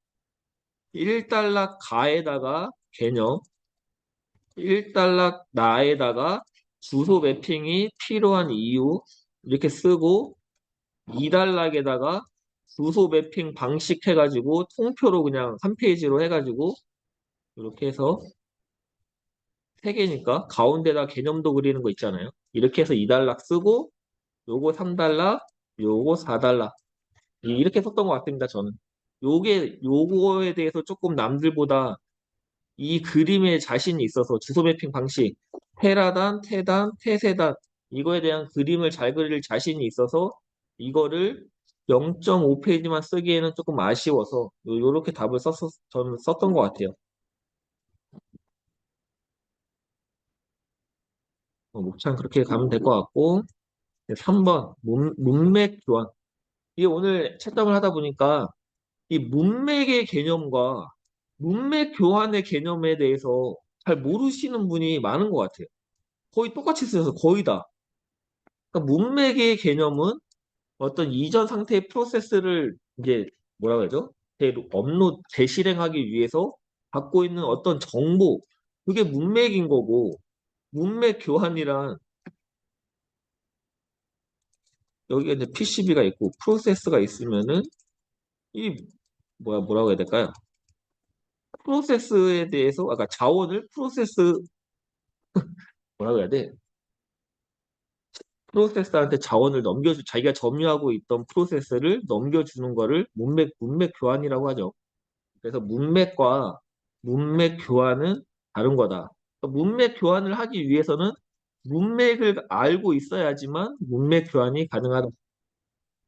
1달러 가에다가 개념 1달러 나에다가 주소 매핑이 필요한 이유 이렇게 쓰고 2달러에다가 주소 매핑 방식 해가지고 통표로 그냥 한 페이지로 해가지고 이렇게 해서 세 개니까 가운데다 개념도 그리는 거 있잖아요. 이렇게 해서 2달러 쓰고 요거 3달러 요거 4달러 이렇게 썼던 것 같습니다. 저는 요거에 대해서 조금 남들보다 이 그림에 자신이 있어서 주소 매핑 방식 테라단, 테단, 테세단 이거에 대한 그림을 잘 그릴 자신이 있어서 이거를 0.5페이지만 쓰기에는 조금 아쉬워서 요렇게 답을 저는 썼던 것 같아요. 목차는 그렇게 가면 될 것 같고, 3번, 문맥 교환. 이게 오늘 채점을 하다 보니까 이 문맥의 개념과 문맥 교환의 개념에 대해서 잘 모르시는 분이 많은 것 같아요. 거의 똑같이 쓰여서 거의 다. 그러니까 문맥의 개념은 어떤 이전 상태의 프로세스를 이제 뭐라고 해야죠? 재실행하기 위해서 갖고 있는 어떤 정보, 그게 문맥인 거고, 문맥 교환이란 여기에 이제 PCB가 있고 프로세스가 있으면은 이 뭐라고 해야 될까요? 프로세스에 대해서 아까 자원을 뭐라고 해야 돼? 프로세서한테 자원을 자기가 점유하고 있던 프로세스를 넘겨주는 거를 문맥 교환이라고 하죠. 그래서 문맥과 문맥 교환은 다른 거다. 그러니까 문맥 교환을 하기 위해서는 문맥을 알고 있어야지만 문맥 교환이 가능하다.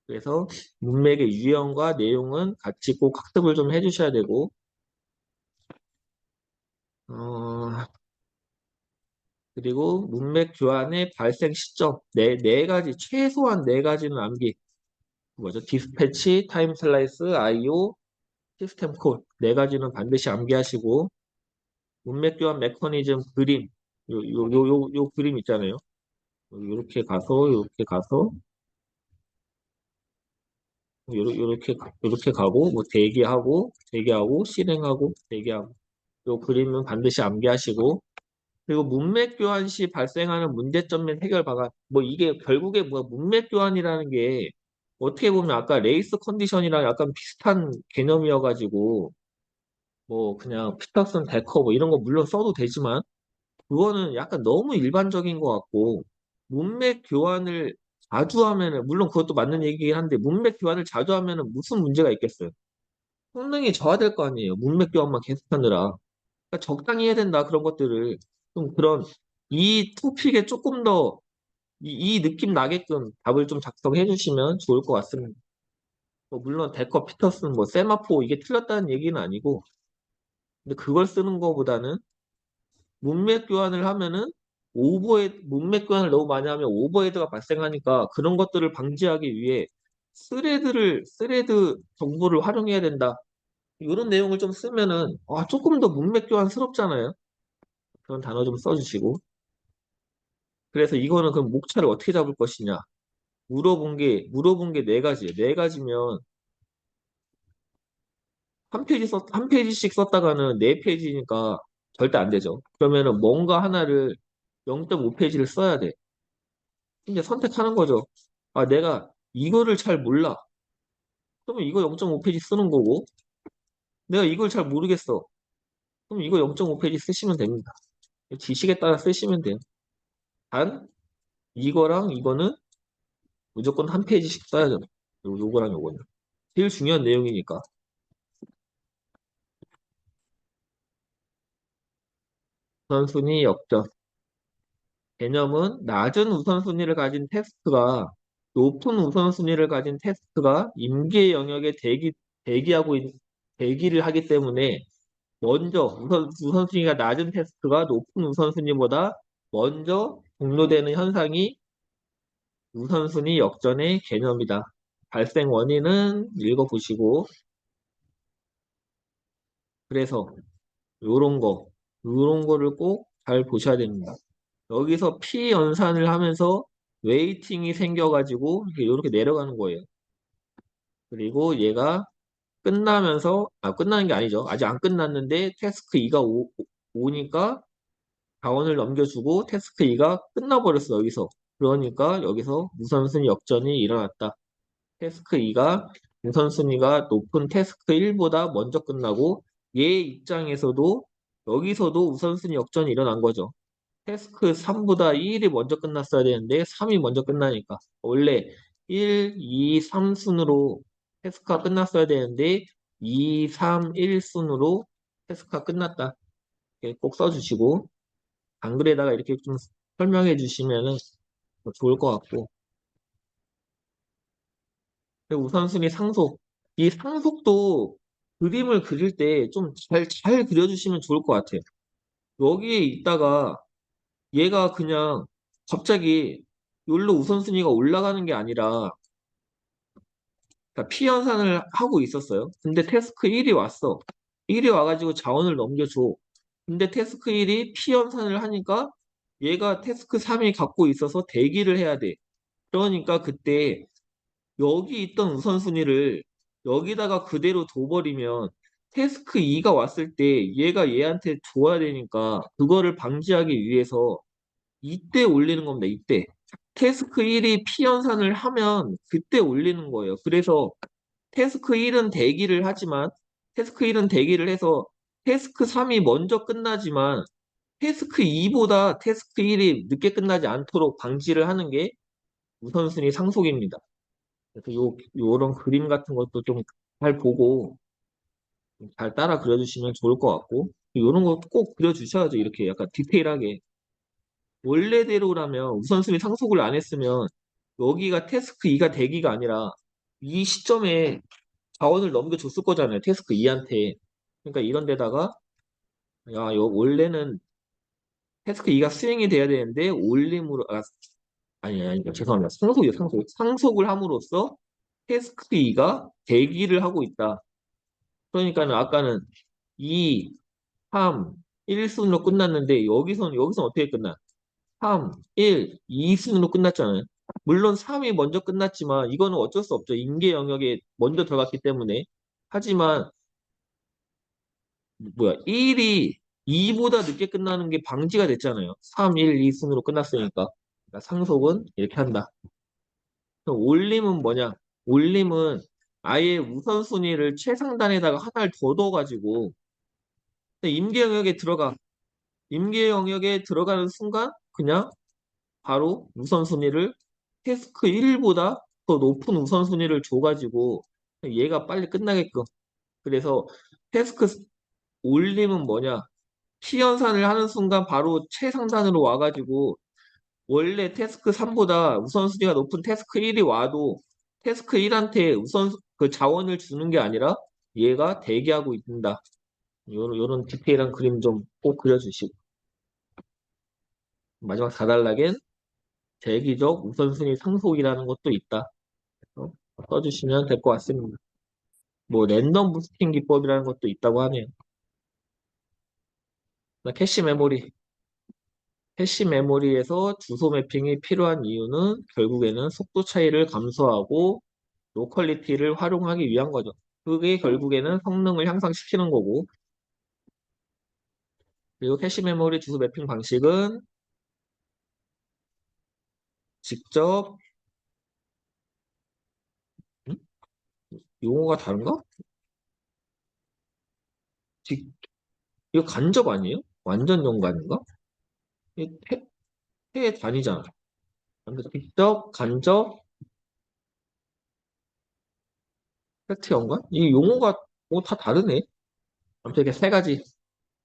그래서 문맥의 유형과 내용은 같이 꼭 학습을 좀 해주셔야 되고, 어, 그리고 문맥 교환의 발생 시점, 네 가지, 최소한 네 가지는 암기. 뭐죠? 디스패치, 타임 슬라이스, IO, 시스템 콜. 네 가지는 반드시 암기하시고, 문맥 교환 메커니즘 그림. 요 그림 있잖아요. 요렇게 가서, 요렇게 가고, 뭐 대기하고, 실행하고, 대기하고. 요 그림은 반드시 암기하시고, 그리고 문맥 교환 시 발생하는 문제점 및 해결 방안. 뭐 이게 결국에 뭐 문맥 교환이라는 게 어떻게 보면 아까 레이스 컨디션이랑 약간 비슷한 개념이어가지고 뭐 그냥 피터슨 데커 뭐 이런 거 물론 써도 되지만 그거는 약간 너무 일반적인 것 같고 문맥 교환을 자주 하면은 물론 그것도 맞는 얘기긴 한데 문맥 교환을 자주 하면은 무슨 문제가 있겠어요? 성능이 저하될 거 아니에요. 문맥 교환만 계속하느라. 그러니까 적당히 해야 된다, 그런 것들을. 좀 그런, 이 토픽에 조금 더, 이 느낌 나게끔 답을 좀 작성해 주시면 좋을 것 같습니다. 뭐 물론, 데커, 피터슨, 뭐, 세마포, 이게 틀렸다는 얘기는 아니고, 근데 그걸 쓰는 것보다는, 문맥 교환을 하면은, 문맥 교환을 너무 많이 하면 오버헤드가 발생하니까 그런 것들을 방지하기 위해 스레드 정보를 활용해야 된다. 이런 내용을 좀 쓰면은, 조금 더 문맥 교환스럽잖아요. 그런 단어 좀 써주시고. 그래서 이거는 그럼 목차를 어떻게 잡을 것이냐? 물어본 게 네 가지예요. 네 가지면 한 페이지씩 썼다가는 네 페이지니까 절대 안 되죠. 그러면은 뭔가 하나를 0.5페이지를 써야 돼. 이제 선택하는 거죠. 내가 이거를 잘 몰라. 그러면 이거 0.5페이지 쓰는 거고, 내가 이걸 잘 모르겠어. 그럼 이거 0.5페이지 쓰시면 됩니다. 지식에 따라 쓰시면 돼요. 단, 이거랑 이거는 무조건 한 페이지씩 써야죠. 요거랑 요거는. 제일 중요한 내용이니까. 우선순위 역전. 개념은 낮은 우선순위를 가진 태스크가 높은 우선순위를 가진 태스크가 임계 영역에 대기하고 대기를 하기 때문에 먼저 우선순위가 낮은 태스크가 높은 우선순위보다 먼저 종료되는 현상이 우선순위 역전의 개념이다. 발생 원인은 읽어보시고 그래서 요런 요런 거를 꼭 잘 보셔야 됩니다. 여기서 피 연산을 하면서 웨이팅이 생겨가지고 이렇게 내려가는 거예요. 그리고 얘가 끝나는 게 아니죠. 아직 안 끝났는데 태스크 2가 오니까 자원을 넘겨주고 태스크 2가 끝나버렸어, 여기서. 그러니까 여기서 우선순위 역전이 일어났다. 태스크 2가 우선순위가 높은 태스크 1보다 먼저 끝나고 얘 입장에서도 여기서도 우선순위 역전이 일어난 거죠. 태스크 3보다 1이 먼저 끝났어야 되는데 3이 먼저 끝나니까 원래 1, 2, 3 순으로 태스크가 끝났어야 되는데 2, 3, 1 순으로 태스크가 끝났다. 이렇게 꼭 써주시고 한글에다가 이렇게 좀 설명해 주시면은 더 좋을 것 같고 그리고 우선순위 상속 이 상속도 그림을 그릴 때 좀 잘 그려주시면 좋을 것 같아요. 여기에 있다가 얘가 그냥 갑자기 욜로 우선순위가 올라가는 게 아니라 그러니까 피연산을 하고 있었어요. 근데 태스크 1이 왔어. 1이 와가지고 자원을 넘겨줘. 근데 태스크 1이 피연산을 하니까 얘가 태스크 3이 갖고 있어서 대기를 해야 돼. 그러니까 그때 여기 있던 우선순위를 여기다가 그대로 둬버리면 태스크 2가 왔을 때 얘가 얘한테 줘야 되니까 그거를 방지하기 위해서 이때 올리는 겁니다. 이때. 태스크 1이 피연산을 하면 그때 올리는 거예요. 그래서 태스크 1은 대기를 하지만 태스크 1은 대기를 해서 태스크 3이 먼저 끝나지만 태스크 2보다 태스크 1이 늦게 끝나지 않도록 방지를 하는 게 우선순위 상속입니다. 그래서 요런 그림 같은 것도 좀 잘 보고 잘 따라 그려주시면 좋을 것 같고 요런 거 꼭 그려주셔야죠. 이렇게 약간 디테일하게. 원래대로라면 우선순위 상속을 안 했으면 여기가 태스크 2가 대기가 아니라 이 시점에 자원을 넘겨줬을 거잖아요. 태스크 2한테. 그러니까 이런 데다가 야, 원래는 태스크 2가 수행이 돼야 되는데 올림으로 아니 죄송합니다. 상속이요, 상속. 상속을 함으로써 태스크 2가 대기를 하고 있다. 그러니까는 아까는 2, 3, 1순으로 끝났는데 여기선 어떻게 끝나? 3, 1, 2순으로 끝났잖아요. 물론 3이 먼저 끝났지만 이거는 어쩔 수 없죠. 인계 영역에 먼저 들어갔기 때문에. 하지만 1이 2보다 늦게 끝나는 게 방지가 됐잖아요. 3, 1, 2순으로 끝났으니까. 그러니까 상속은 이렇게 한다. 그럼 올림은 뭐냐? 올림은 아예 우선순위를 최상단에다가 하나를 더 넣어가지고 임계 영역에 들어가. 임계 영역에 들어가는 순간 그냥 바로 우선순위를 태스크 1보다 더 높은 우선순위를 줘가지고 얘가 빨리 끝나게끔. 그래서 태스크 올림은 뭐냐? 피연산을 하는 순간 바로 최상단으로 와가지고 원래 태스크 3보다 우선순위가 높은 태스크 1이 와도 태스크 1한테 그 자원을 주는 게 아니라 얘가 대기하고 있다. 요런 디테일한 그림 좀 꼭 그려주시고 마지막 4단락엔 대기적 우선순위 상속이라는 것도 있다. 어? 써주시면 될 것 같습니다. 뭐 랜덤 부스팅 기법이라는 것도 있다고 하네요. 캐시 메모리. 캐시 메모리에서 주소 매핑이 필요한 이유는 결국에는 속도 차이를 감소하고 로컬리티를 활용하기 위한 거죠. 그게 결국에는 성능을 향상시키는 거고. 그리고 캐시 메모리 주소 매핑 방식은 직접 음? 용어가 다른가? 직, 이거 간접 아니에요? 완전 연관인가? 이게 태 단위잖아. 그래서 직접, 간접, 팩트 연관? 이 용어가 뭐 다 다르네. 아무튼 이렇게 세 가지.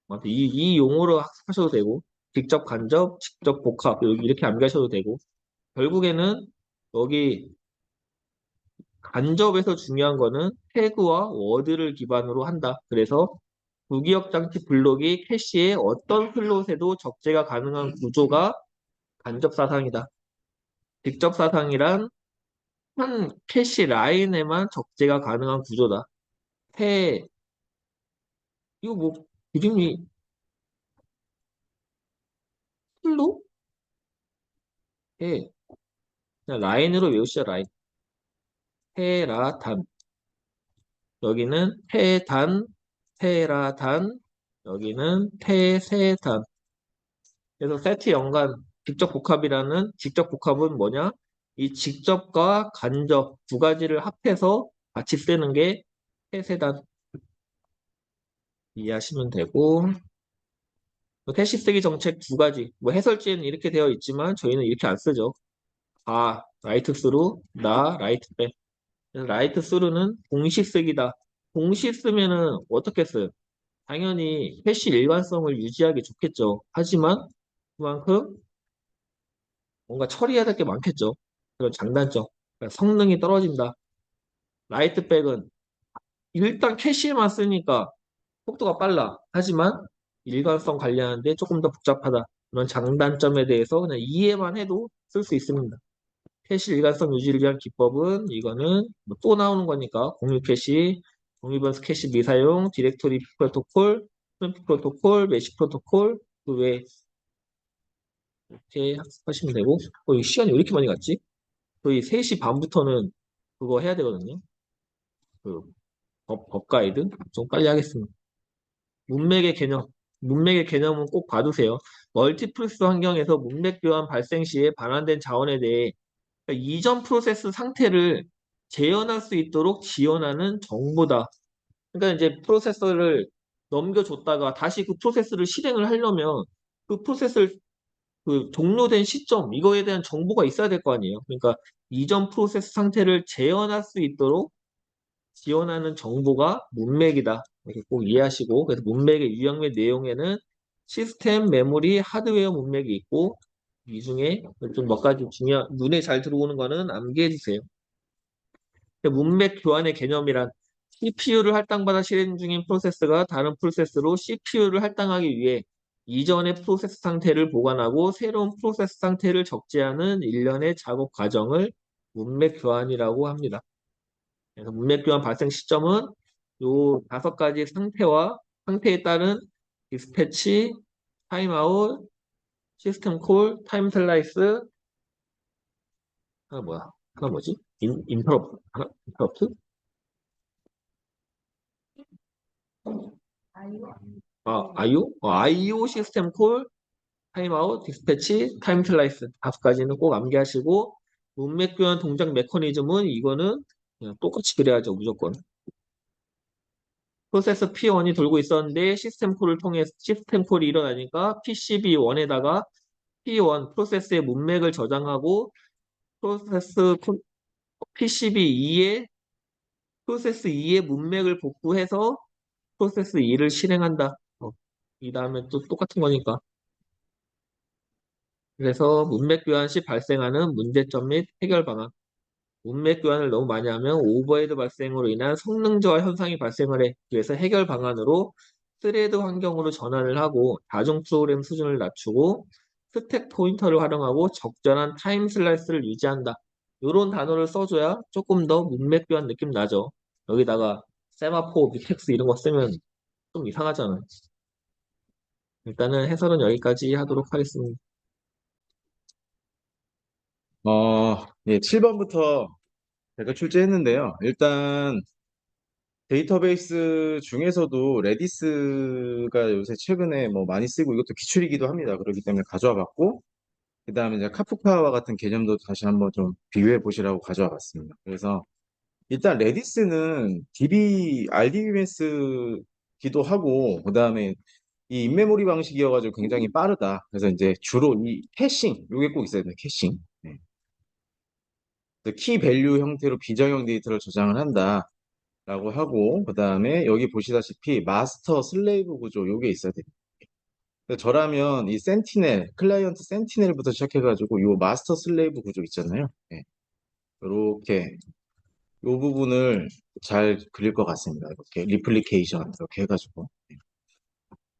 아무튼 이 용어로 학습하셔도 되고, 직접 간접, 직접 복합, 이렇게 암기하셔도 되고, 결국에는 여기 간접에서 중요한 거는 태그와 워드를 기반으로 한다. 그래서 무기억 장치 블록이 캐시의 어떤 슬롯에도 적재가 가능한 구조가 간접 사상이다. 직접 사상이란 한 캐시 라인에만 적재가 가능한 구조다. 태, 이거 뭐, 이름이 슬롯? 태, 그냥 라인으로 외우시죠, 라인. 테라단. 여기는 테단, 테라단, 여기는 테세단. 그래서 세트 연관 직접 복합은 뭐냐? 이 직접과 간접 두 가지를 합해서 같이 쓰는 게 세세단 이해하시면 되고 캐시 쓰기 정책 두 가지 뭐 해설지에는 이렇게 되어 있지만 저희는 이렇게 안 쓰죠. 라이트 스루, 라이트 백. 그래서 라이트 스루는 동시 쓰기다. 동시 쓰면은 어떻게 써요? 당연히 캐시 일관성을 유지하기 좋겠죠. 하지만 그만큼 뭔가 처리해야 될 게 많겠죠. 그런 장단점. 그러니까 성능이 떨어진다. 라이트백은 일단 캐시에만 쓰니까 속도가 빨라. 하지만 일관성 관리하는데 조금 더 복잡하다. 그런 장단점에 대해서 그냥 이해만 해도 쓸 수 있습니다. 캐시 일관성 유지를 위한 기법은 이거는 뭐또 나오는 거니까 공유 캐시, 독립변수 캐시 미사용, 디렉토리 프로토콜, 프렌트 프로토콜, 메시 프로토콜 그 외에 이렇게 학습하시면 되고 이 시간이 왜 이렇게 많이 갔지? 저희 3시 반부터는 그거 해야 되거든요. 그 법 가이드 좀 빨리 하겠습니다. 문맥의 개념, 문맥의 개념은 꼭 봐두세요. 멀티플스 환경에서 문맥 교환 발생 시에 반환된 자원에 대해 그러니까 이전 프로세스 상태를 재현할 수 있도록 지원하는 정보다. 그러니까 이제 프로세서를 넘겨줬다가 다시 그 프로세스를 실행을 하려면 그 프로세스를 그 종료된 시점 이거에 대한 정보가 있어야 될 거 아니에요. 그러니까 이전 프로세스 상태를 재현할 수 있도록 지원하는 정보가 문맥이다. 이렇게 꼭 이해하시고 그래서 문맥의 유형 및 내용에는 시스템, 메모리, 하드웨어 문맥이 있고 이 중에 좀 몇 가지 중요한 눈에 잘 들어오는 거는 암기해 주세요. 문맥 교환의 개념이란 CPU를 할당받아 실행 중인 프로세스가 다른 프로세스로 CPU를 할당하기 위해 이전의 프로세스 상태를 보관하고 새로운 프로세스 상태를 적재하는 일련의 작업 과정을 문맥 교환이라고 합니다. 그래서 문맥 교환 발생 시점은 요 5가지 상태와 상태에 따른 디스패치, 타임아웃, 시스템 콜, 타임 슬라이스, 하나 뭐야? 하나 뭐지? 인터럽트? 하나? 인터럽트? IO? IO 시스템 콜, 타임아웃, 디스패치, 타임 슬라이스 5가지는 꼭 암기하시고 문맥 교환 동작 메커니즘은 이거는 그냥 똑같이 그래야죠 무조건. 프로세서 P1이 돌고 있었는데 시스템 콜이 일어나니까 PCB1에다가 P1 프로세스의 문맥을 저장하고 프로세스 PCB2에 프로세스 2의 문맥을 복구해서 프로세스 2를 실행한다. 이 다음에 또 똑같은 거니까. 그래서 문맥 교환 시 발생하는 문제점 및 해결 방안. 문맥 교환을 너무 많이 하면 오버헤드 발생으로 인한 성능 저하 현상이 발생을 해. 그래서 해결 방안으로 스레드 환경으로 전환을 하고 다중 프로그램 수준을 낮추고 스택 포인터를 활용하고 적절한 타임 슬라이스를 유지한다. 이런 단어를 써줘야 조금 더 문맥 교환 느낌 나죠. 여기다가 세마포, 뮤텍스 이런 거 쓰면 좀 이상하잖아요. 일단은 해설은 여기까지 하도록 하겠습니다. 예, 7번부터 제가 출제했는데요. 일단 데이터베이스 중에서도 레디스가 요새 최근에 뭐 많이 쓰고 이것도 기출이기도 합니다. 그렇기 때문에 가져와 봤고, 그 다음에 이제 카프카와 같은 개념도 다시 한번 좀 비교해 보시라고 가져와 봤습니다. 그래서 일단 레디스는 RDBMS기도 하고, 그 다음에 이 인메모리 방식이어가지고 굉장히 빠르다. 그래서 이제 주로 이 캐싱, 요게 꼭 있어야 돼요. 캐싱. 네. 키 밸류 형태로 비정형 데이터를 저장을 한다라고 하고, 그 다음에 여기 보시다시피 마스터 슬레이브 구조 요게 있어야 돼요. 저라면 이 센티넬, 클라이언트 센티넬부터 시작해가지고 요 마스터 슬레이브 구조 있잖아요. 네. 이렇게 요 부분을 잘 그릴 것 같습니다. 이렇게 리플리케이션 이렇게 해가지고.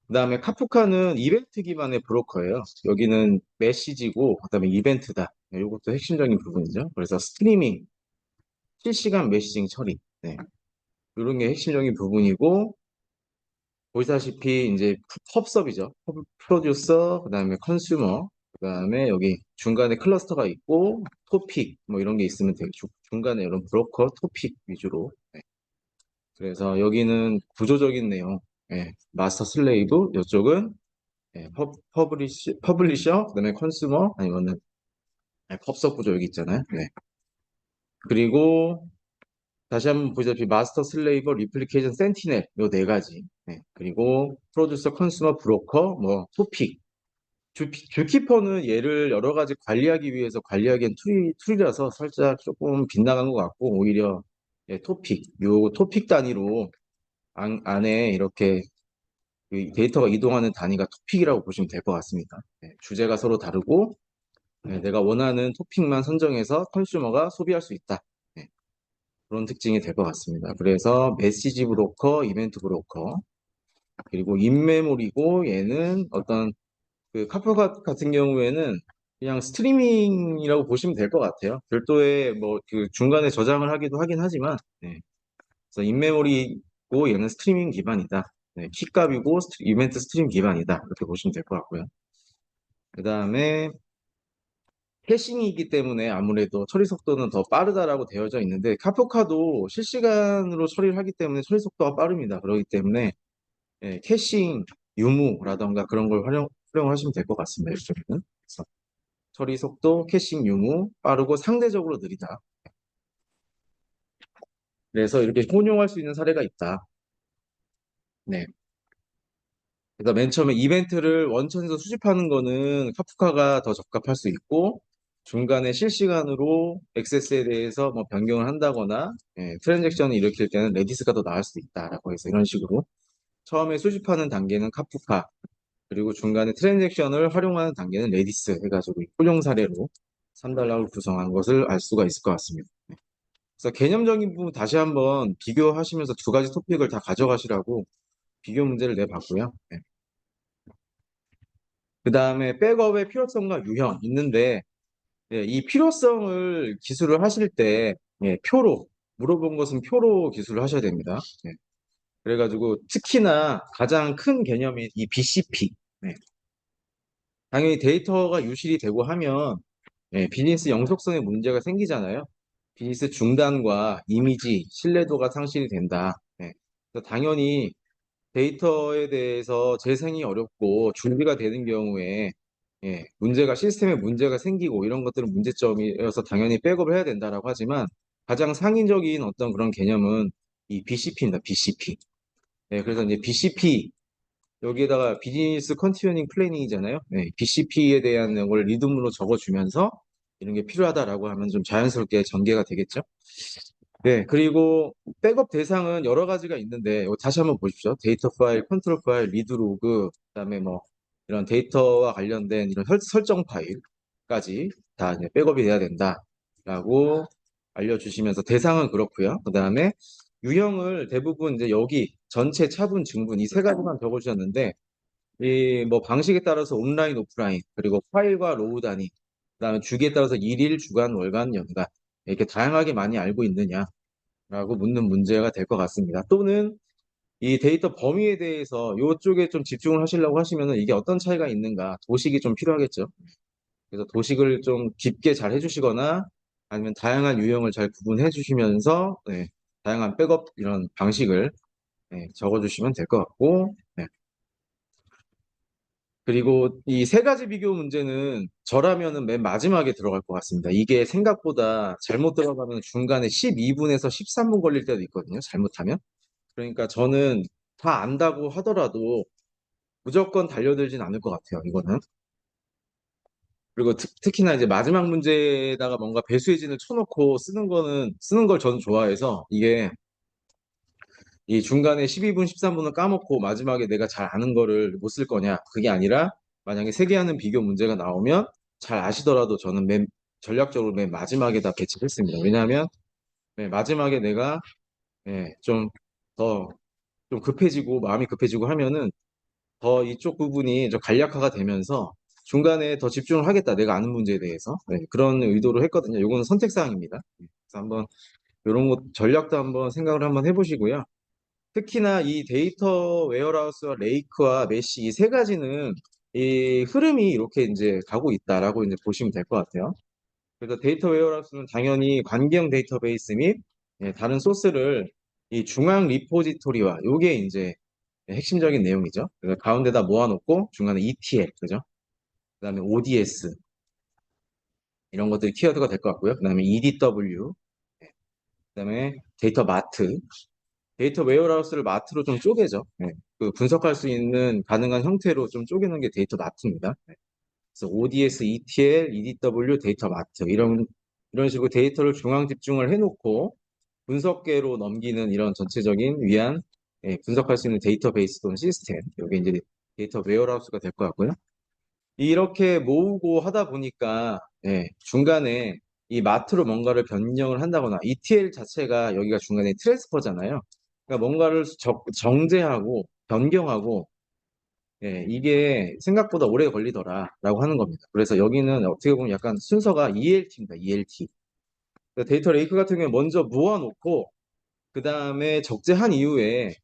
그다음에 카프카는 이벤트 기반의 브로커예요. 여기는 메시지고 그다음에 이벤트다. 네, 이것도 핵심적인 부분이죠. 그래서 스트리밍, 실시간 메시징 처리, 네, 이런 게 핵심적인 부분이고 보시다시피 이제 펍섭이죠. 프로듀서, 그다음에 컨슈머, 그다음에 여기 중간에 클러스터가 있고 토픽 뭐 이런 게 있으면 되게 중간에 이런 브로커 토픽 위주로. 네. 그래서 여기는 구조적인 내용, 마스터 슬레이브, 이쪽은 퍼블리셔, 그다음에 컨슈머, 아니면은 펍서 구조 여기 있잖아요. 네. 그리고 다시 한번 보시다시피 마스터 슬레이버, 리플리케이션, 센티넬 요 네 가지. 네. 그리고 프로듀서, 컨슈머, 브로커, 뭐 토픽. 줍키퍼는 얘를 여러 가지 관리하기 위해서 관리하기엔 툴이라서 살짝 조금 빗나간 것 같고 오히려 토픽, 요 토픽 단위로 안에 이렇게 그 데이터가 이동하는 단위가 토픽이라고 보시면 될 것 같습니다. 네, 주제가 서로 다르고 내가 원하는 토픽만 선정해서 컨슈머가 소비할 수 있다. 네, 그런 특징이 될 것 같습니다. 그래서 메시지 브로커, 이벤트 브로커, 그리고 인메모리고 얘는 어떤 그 카프카 같은 경우에는 그냥 스트리밍이라고 보시면 될 것 같아요. 별도의 뭐 그 중간에 저장을 하기도 하긴 하지만, 네. 그래서 인메모리고 얘는 스트리밍 기반이다. 네, 키값이고 이벤트 스트림 기반이다. 이렇게 보시면 될 것 같고요. 그 다음에 캐싱이기 때문에 아무래도 처리 속도는 더 빠르다라고 되어져 있는데 카프카도 실시간으로 처리를 하기 때문에 처리 속도가 빠릅니다. 그렇기 때문에 캐싱 유무라던가 그런 걸 활용하시면 될 것 같습니다. 이쪽에는. 그래서 처리 속도, 캐싱 유무 빠르고 상대적으로 느리다. 그래서 이렇게 혼용할 수 있는 사례가 있다. 네. 그래서 맨 처음에 이벤트를 원천에서 수집하는 거는 카프카가 더 적합할 수 있고 중간에 실시간으로 액세스에 대해서 뭐 변경을 한다거나 트랜잭션을 일으킬 때는 레디스가 더 나을 수도 있다라고 해서 이런 식으로 처음에 수집하는 단계는 카프카 그리고 중간에 트랜잭션을 활용하는 단계는 레디스 해가지고 이 혼용 사례로 3단락을 구성한 것을 알 수가 있을 것 같습니다. 그래서 개념적인 부분 다시 한번 비교하시면서 두 가지 토픽을 다 가져가시라고 비교 문제를 내봤고요. 그 다음에 백업의 필요성과 유형 있는데 이 필요성을 기술을 하실 때 표로 물어본 것은 표로 기술을 하셔야 됩니다. 그래가지고 특히나 가장 큰 개념이 이 BCP. 당연히 데이터가 유실이 되고 하면 비즈니스 영속성에 문제가 생기잖아요. 비즈니스 중단과 이미지, 신뢰도가 상실이 된다. 그래서 당연히 데이터에 대해서 재생이 어렵고 준비가 되는 경우에 문제가 시스템에 문제가 생기고 이런 것들은 문제점이어서 당연히 백업을 해야 된다라고 하지만 가장 상인적인 어떤 그런 개념은 이 BCP입니다. BCP. 그래서 이제 BCP 여기에다가 비즈니스 컨티뉴잉 플래닝이잖아요. BCP에 대한 걸 리듬으로 적어주면서 이런 게 필요하다라고 하면 좀 자연스럽게 전개가 되겠죠. 그리고 백업 대상은 여러 가지가 있는데, 이거 다시 한번 보십시오. 데이터 파일, 컨트롤 파일, 리드 로그, 그다음에 뭐 이런 데이터와 관련된 이런 설정 파일까지 다 이제 백업이 돼야 된다라고 알려주시면서 대상은 그렇고요. 그다음에 유형을 대부분 이제 여기 전체 차분 증분 이 세 가지만 적어주셨는데, 이 뭐 방식에 따라서 온라인, 오프라인, 그리고 파일과 로우 단위, 그다음에 주기에 따라서 일일, 주간, 월간, 연간 이렇게 다양하게 많이 알고 있느냐? 라고 묻는 문제가 될 것 같습니다. 또는 이 데이터 범위에 대해서 이쪽에 좀 집중을 하시려고 하시면 이게 어떤 차이가 있는가 도식이 좀 필요하겠죠. 그래서 도식을 좀 깊게 잘 해주시거나 아니면 다양한 유형을 잘 구분해 주시면서 다양한 백업 이런 방식을 적어주시면 될 것 같고 그리고 이 세 가지 비교 문제는 저라면은 맨 마지막에 들어갈 것 같습니다. 이게 생각보다 잘못 들어가면 중간에 12분에서 13분 걸릴 때도 있거든요. 잘못하면. 그러니까 저는 다 안다고 하더라도 무조건 달려들진 않을 것 같아요, 이거는. 그리고 특히나 이제 마지막 문제에다가 뭔가 배수의 진을 쳐놓고 쓰는 걸 저는 좋아해서 이게 이 중간에 12분, 13분을 까먹고 마지막에 내가 잘 아는 거를 못 쓸 거냐. 그게 아니라 만약에 세개하는 비교 문제가 나오면 잘 아시더라도 저는 전략적으로 맨 마지막에다 배치했습니다. 왜냐하면 맨 마지막에 내가 좀 더 좀 급해지고 마음이 급해지고 하면은 더 이쪽 부분이 좀 간략화가 되면서 중간에 더 집중을 하겠다. 내가 아는 문제에 대해서. 그런 의도로 했거든요. 요거는 선택사항입니다. 그래서 한번 이런 것 전략도 한번 생각을 한번 해보시고요. 특히나 이 데이터 웨어하우스와 레이크와 메시 이 세 가지는 이 흐름이 이렇게 이제 가고 있다라고 이제 보시면 될 것 같아요. 그래서 데이터 웨어하우스는 당연히 관계형 데이터베이스 및 다른 소스를 이 중앙 리포지토리와 요게 이제 핵심적인 내용이죠. 그래서 가운데다 모아놓고 중간에 ETL, 그죠? 그다음에 ODS 이런 것들이 키워드가 될 것 같고요. 그다음에 EDW, 그다음에 데이터 마트, 데이터 웨어하우스를 마트로 좀 쪼개죠. 그 분석할 수 있는 가능한 형태로 좀 쪼개는 게 데이터 마트입니다. 그래서 ODS, ETL, EDW, 데이터 마트 이런 식으로 데이터를 중앙 집중을 해놓고 분석계로 넘기는 이런 전체적인 위한 분석할 수 있는 데이터베이스 또는 시스템 여기 이제 데이터 웨어하우스가 될 것 같고요. 이렇게 모으고 하다 보니까 중간에 이 마트로 뭔가를 변경을 한다거나 ETL 자체가 여기가 중간에 트랜스퍼잖아요. 그러니까 뭔가를 정제하고 변경하고 예, 이게 생각보다 오래 걸리더라라고 하는 겁니다. 그래서 여기는 어떻게 보면 약간 순서가 ELT입니다. ELT. 데이터 레이크 같은 경우에 먼저 모아놓고 그 다음에 적재한 이후에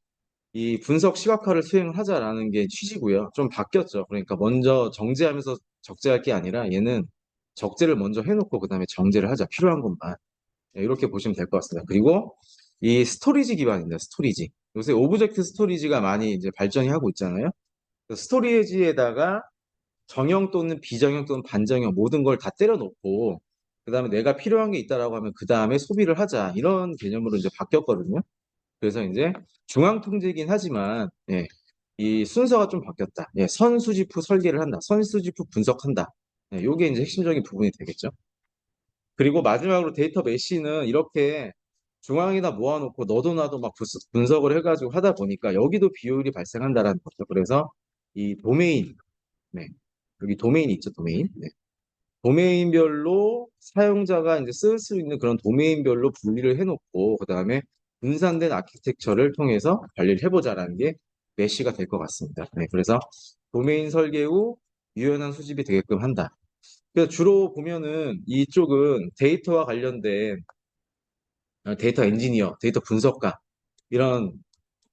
이 분석 시각화를 수행을 하자라는 게 취지고요. 좀 바뀌었죠. 그러니까 먼저 정제하면서 적재할 게 아니라 얘는 적재를 먼저 해놓고 그 다음에 정제를 하자. 필요한 것만. 네, 이렇게 보시면 될 것 같습니다. 그리고 이 스토리지 기반입니다. 스토리지. 요새 오브젝트 스토리지가 많이 이제 발전이 하고 있잖아요. 스토리지에다가 정형 또는 비정형 또는 반정형 모든 걸 다 때려 놓고 그다음에 내가 필요한 게 있다라고 하면 그다음에 소비를 하자. 이런 개념으로 이제 바뀌었거든요. 그래서 이제 중앙 통제이긴 하지만 예, 이 순서가 좀 바뀌었다. 예, 선수집 후 설계를 한다. 선수집 후 분석한다. 예, 요게 이제 핵심적인 부분이 되겠죠. 그리고 마지막으로 데이터 메쉬는 이렇게 중앙에다 모아놓고 너도 나도 막 분석을 해가지고 하다 보니까 여기도 비효율이 발생한다라는 거죠. 그래서 이 도메인, 네. 여기 도메인이 있죠, 도메인. 네. 도메인별로 사용자가 이제 쓸 수 있는 그런 도메인별로 분리를 해놓고 그다음에 분산된 아키텍처를 통해서 관리를 해보자라는 게 메쉬가 될 것 같습니다. 네, 그래서 도메인 설계 후 유연한 수집이 되게끔 한다. 그래서 주로 보면은 이쪽은 데이터와 관련된 데이터 엔지니어, 데이터 분석가 이런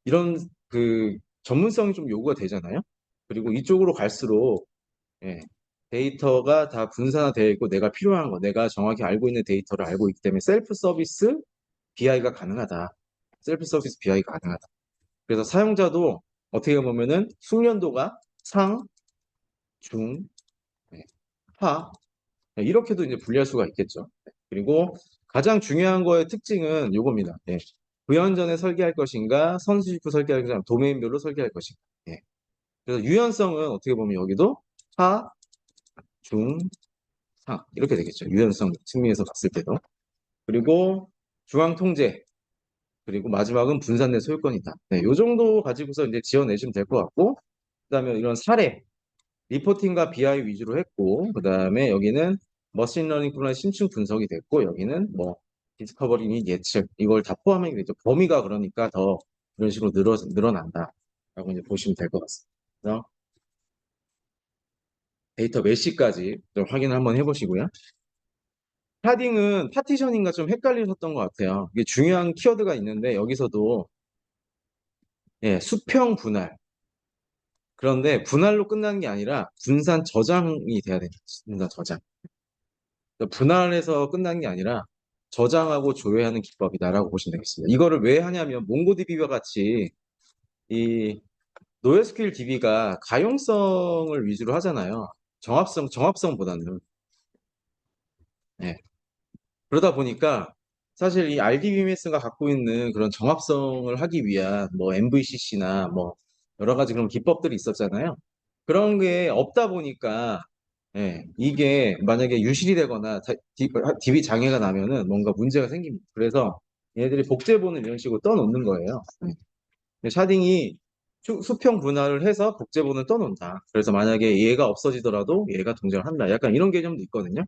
이런 그 전문성이 좀 요구가 되잖아요. 그리고 이쪽으로 갈수록 예, 데이터가 다 분산화되어 있고 내가 필요한 거, 내가 정확히 알고 있는 데이터를 알고 있기 때문에 셀프 서비스 BI가 가능하다. 셀프 서비스 BI가 가능하다. 그래서 사용자도 어떻게 보면은 숙련도가 상, 중, 예, 하 이렇게도 이제 분리할 수가 있겠죠. 그리고 가장 중요한 거의 특징은 요겁니다. 예. 구현전에 설계할 것인가, 선수식후 설계할 것인가, 도메인별로 설계할 것인가. 예. 그래서 유연성은 어떻게 보면 여기도 하, 중, 상 이렇게 되겠죠. 유연성 측면에서 봤을 때도. 그리고 중앙 통제, 그리고 마지막은 분산된 소유권이다. 네, 요 정도 가지고서 이제 지어내시면 될 것 같고, 그다음에 이런 사례, 리포팅과 BI 위주로 했고, 그다음에 여기는 머신러닝 플러스 심층 분석이 됐고, 여기는 뭐 디스커버리 및 예측 이걸 다 포함하게 되죠. 범위가 그러니까 더 이런 식으로 늘어난다라고 이제 보시면 될 것 같습니다. 그래서 데이터 메시까지 좀 확인을 한번 해보시고요. 파딩은 파티셔닝과 좀 헷갈리셨던 것 같아요. 이게 중요한 키워드가 있는데 여기서도 예, 수평 분할. 그런데 분할로 끝나는 게 아니라 분산 저장이 돼야 됩니다. 분산 저장. 그러니까 분할해서 끝나는 게 아니라 저장하고 조회하는 기법이다라고 보시면 되겠습니다. 이거를 왜 하냐면 몽고DB와 같이 이 NoSQL DB가 가용성을 위주로 하잖아요. 정합성보다는. 예. 그러다 보니까 사실 이 RDBMS가 갖고 있는 그런 정합성을 하기 위한 뭐 MVCC나 뭐 여러 가지 그런 기법들이 있었잖아요. 그런 게 없다 보니까 예, 이게 만약에 유실이 되거나 DB 장애가 나면은 뭔가 문제가 생깁니다. 그래서 얘네들이 복제본을 이런 식으로 떠놓는 거예요. 예. 근데 샤딩이 수평 분할을 해서 복제본을 떠놓는다. 그래서 만약에 얘가 없어지더라도 얘가 동작을 한다. 약간 이런 개념도 있거든요.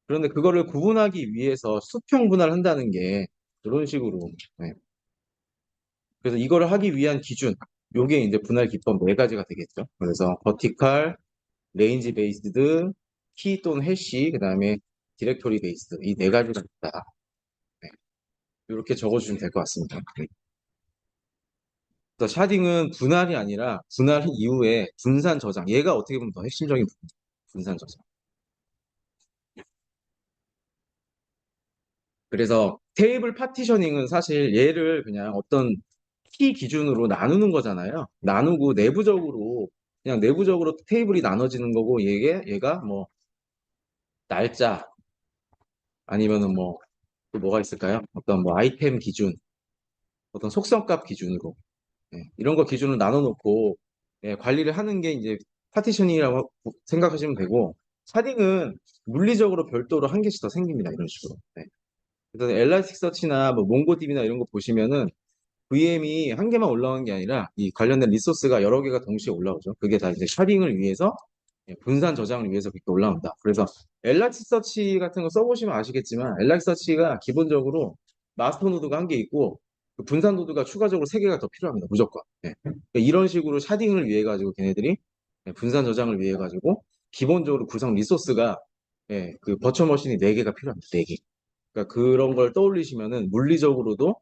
그런데 그거를 구분하기 위해서 수평 분할을 한다는 게 이런 식으로. 네. 그래서 이거를 하기 위한 기준, 요게 이제 분할 기법 네 가지가 되겠죠. 그래서 버티칼, 레인지 베이스드, 키 또는 해시, 그다음에 디렉토리 베이스드 이 네 가지가 있다. 네. 이렇게 적어주시면 될 것 같습니다. 네. 그래서 샤딩은 분할이 아니라 분할 이후에 분산 저장. 얘가 어떻게 보면 더 핵심적인 부분. 분산 저장. 그래서 테이블 파티셔닝은 사실 얘를 그냥 어떤 키 기준으로 나누는 거잖아요. 나누고 내부적으로 그냥 내부적으로 테이블이 나눠지는 거고 얘가 뭐 날짜 아니면은 뭐 또 뭐가 있을까요? 어떤 뭐 아이템 기준, 어떤 속성값 기준으로 이런 거 기준으로 나눠놓고 관리를 하는 게 이제 파티셔닝이라고 생각하시면 되고 샤딩은 물리적으로 별도로 한 개씩 더 생깁니다. 이런 식으로. 네. 그래서 엘라스틱서치나 뭐 몽고DB나 이런 거 보시면은 VM이 한 개만 올라오는 게 아니라 이 관련된 리소스가 여러 개가 동시에 올라오죠. 그게 다 이제 샤딩을 위해서 분산 저장을 위해서 그렇게 올라온다. 그래서 엘라스틱서치 같은 거 써보시면 아시겠지만 엘라스틱서치가 기본적으로 마스터 노드가 한 개 있고 그 분산 노드가 추가적으로 세 개가 더 필요합니다. 무조건. 그러니까 이런 식으로 샤딩을 위해 가지고 걔네들이 분산 저장을 위해 가지고 기본적으로 구성 리소스가 그 버추얼 머신이 4개가 필요합니다. 4개. 그러니까 그런 걸 떠올리시면은 물리적으로도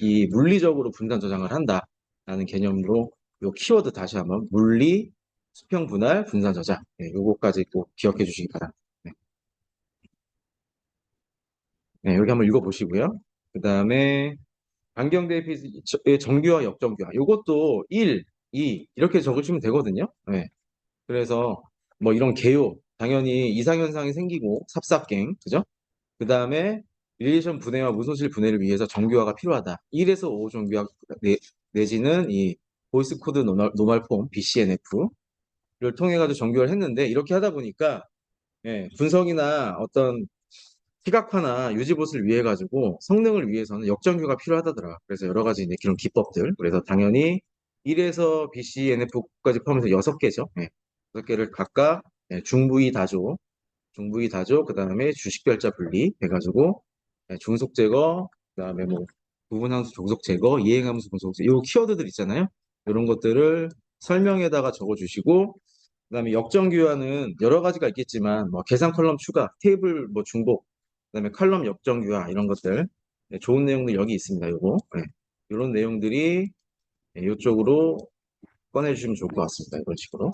이 물리적으로 분산 저장을 한다라는 개념으로 요 키워드 다시 한번 물리, 수평 분할, 분산 저장 요거까지 꼭 기억해 주시기 바랍니다. 네. 여기 한번 읽어보시고요. 그 다음에 반경 대비의 정규화, 역정규화 요것도 1, 2 이렇게 적으시면 되거든요. 그래서 뭐 이런 개요 당연히 이상현상이 생기고 삽삽갱 그죠? 그 다음에 릴레이션 분해와 무손실 분해를 위해서 정규화가 필요하다. 1에서 5 정규화 내지는 이 보이스 코드 노멀 폼 BCNF를 통해 가지고 정규화를 했는데 이렇게 하다 보니까 분석이나 어떤 시각화나 유지보수를 위해 가지고 성능을 위해서는 역정규가 필요하다더라. 그래서 여러 가지 이제 그런 기법들. 그래서 당연히 1에서 BCNF까지 포함해서 6개죠. 6개를 각각 중부위 다조, 그 다음에 주식별자 분리 해가지고 중속 제거, 그 다음에 뭐 부분함수 종속 제거, 이행함수 분속 제거, 이 키워드들 있잖아요. 이런 것들을 설명에다가 적어주시고, 그 다음에 역정규화는 여러 가지가 있겠지만, 뭐 계산 컬럼 추가, 테이블 뭐 중복, 그 다음에 컬럼 역정규화 이런 것들 좋은 내용들 여기 있습니다. 요거 이런 내용들이 이쪽으로 꺼내주시면 좋을 것 같습니다. 이런 식으로.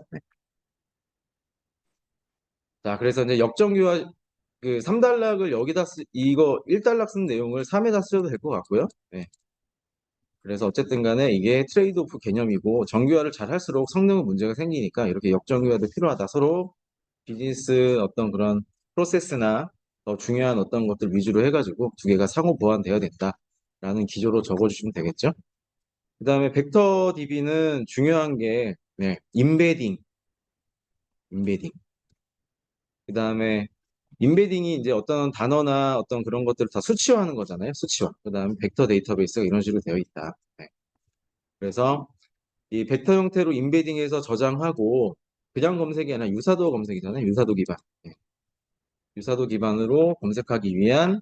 자, 그래서 이제 역정규화 그 3단락을 여기다 이거 1단락 쓴 내용을 3에다 쓰셔도 될 것 같고요. 그래서 어쨌든 간에 이게 트레이드 오프 개념이고 정규화를 잘 할수록 성능은 문제가 생기니까 이렇게 역정규화도 필요하다. 서로 비즈니스 어떤 그런 프로세스나 더 중요한 어떤 것들 위주로 해가지고 두 개가 상호 보완되어야 된다라는 기조로 적어주시면 되겠죠. 그 다음에 벡터 DB는 중요한 게 임베딩. 그 다음에 임베딩이 이제 어떤 단어나 어떤 그런 것들을 다 수치화하는 거잖아요. 수치화. 그 다음에 벡터 데이터베이스가 이런 식으로 되어 있다. 그래서 이 벡터 형태로 임베딩해서 저장하고 그냥 검색이 아니라 유사도 검색이잖아요. 유사도 기반. 유사도 기반으로 검색하기 위한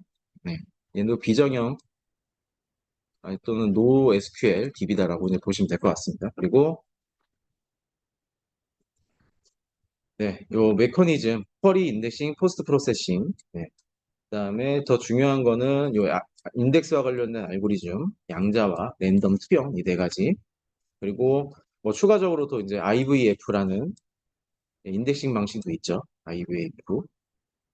얘도 비정형 또는 NoSQL DB다라고 이제 보시면 될 것 같습니다. 그리고 요 메커니즘, 쿼리 인덱싱, 포스트 프로세싱. 그다음에 더 중요한 거는 요 인덱스와 관련된 알고리즘, 양자와 랜덤 투영 이 4가지. 그리고 뭐 추가적으로 또 이제 IVF라는 인덱싱 방식도 있죠. IVF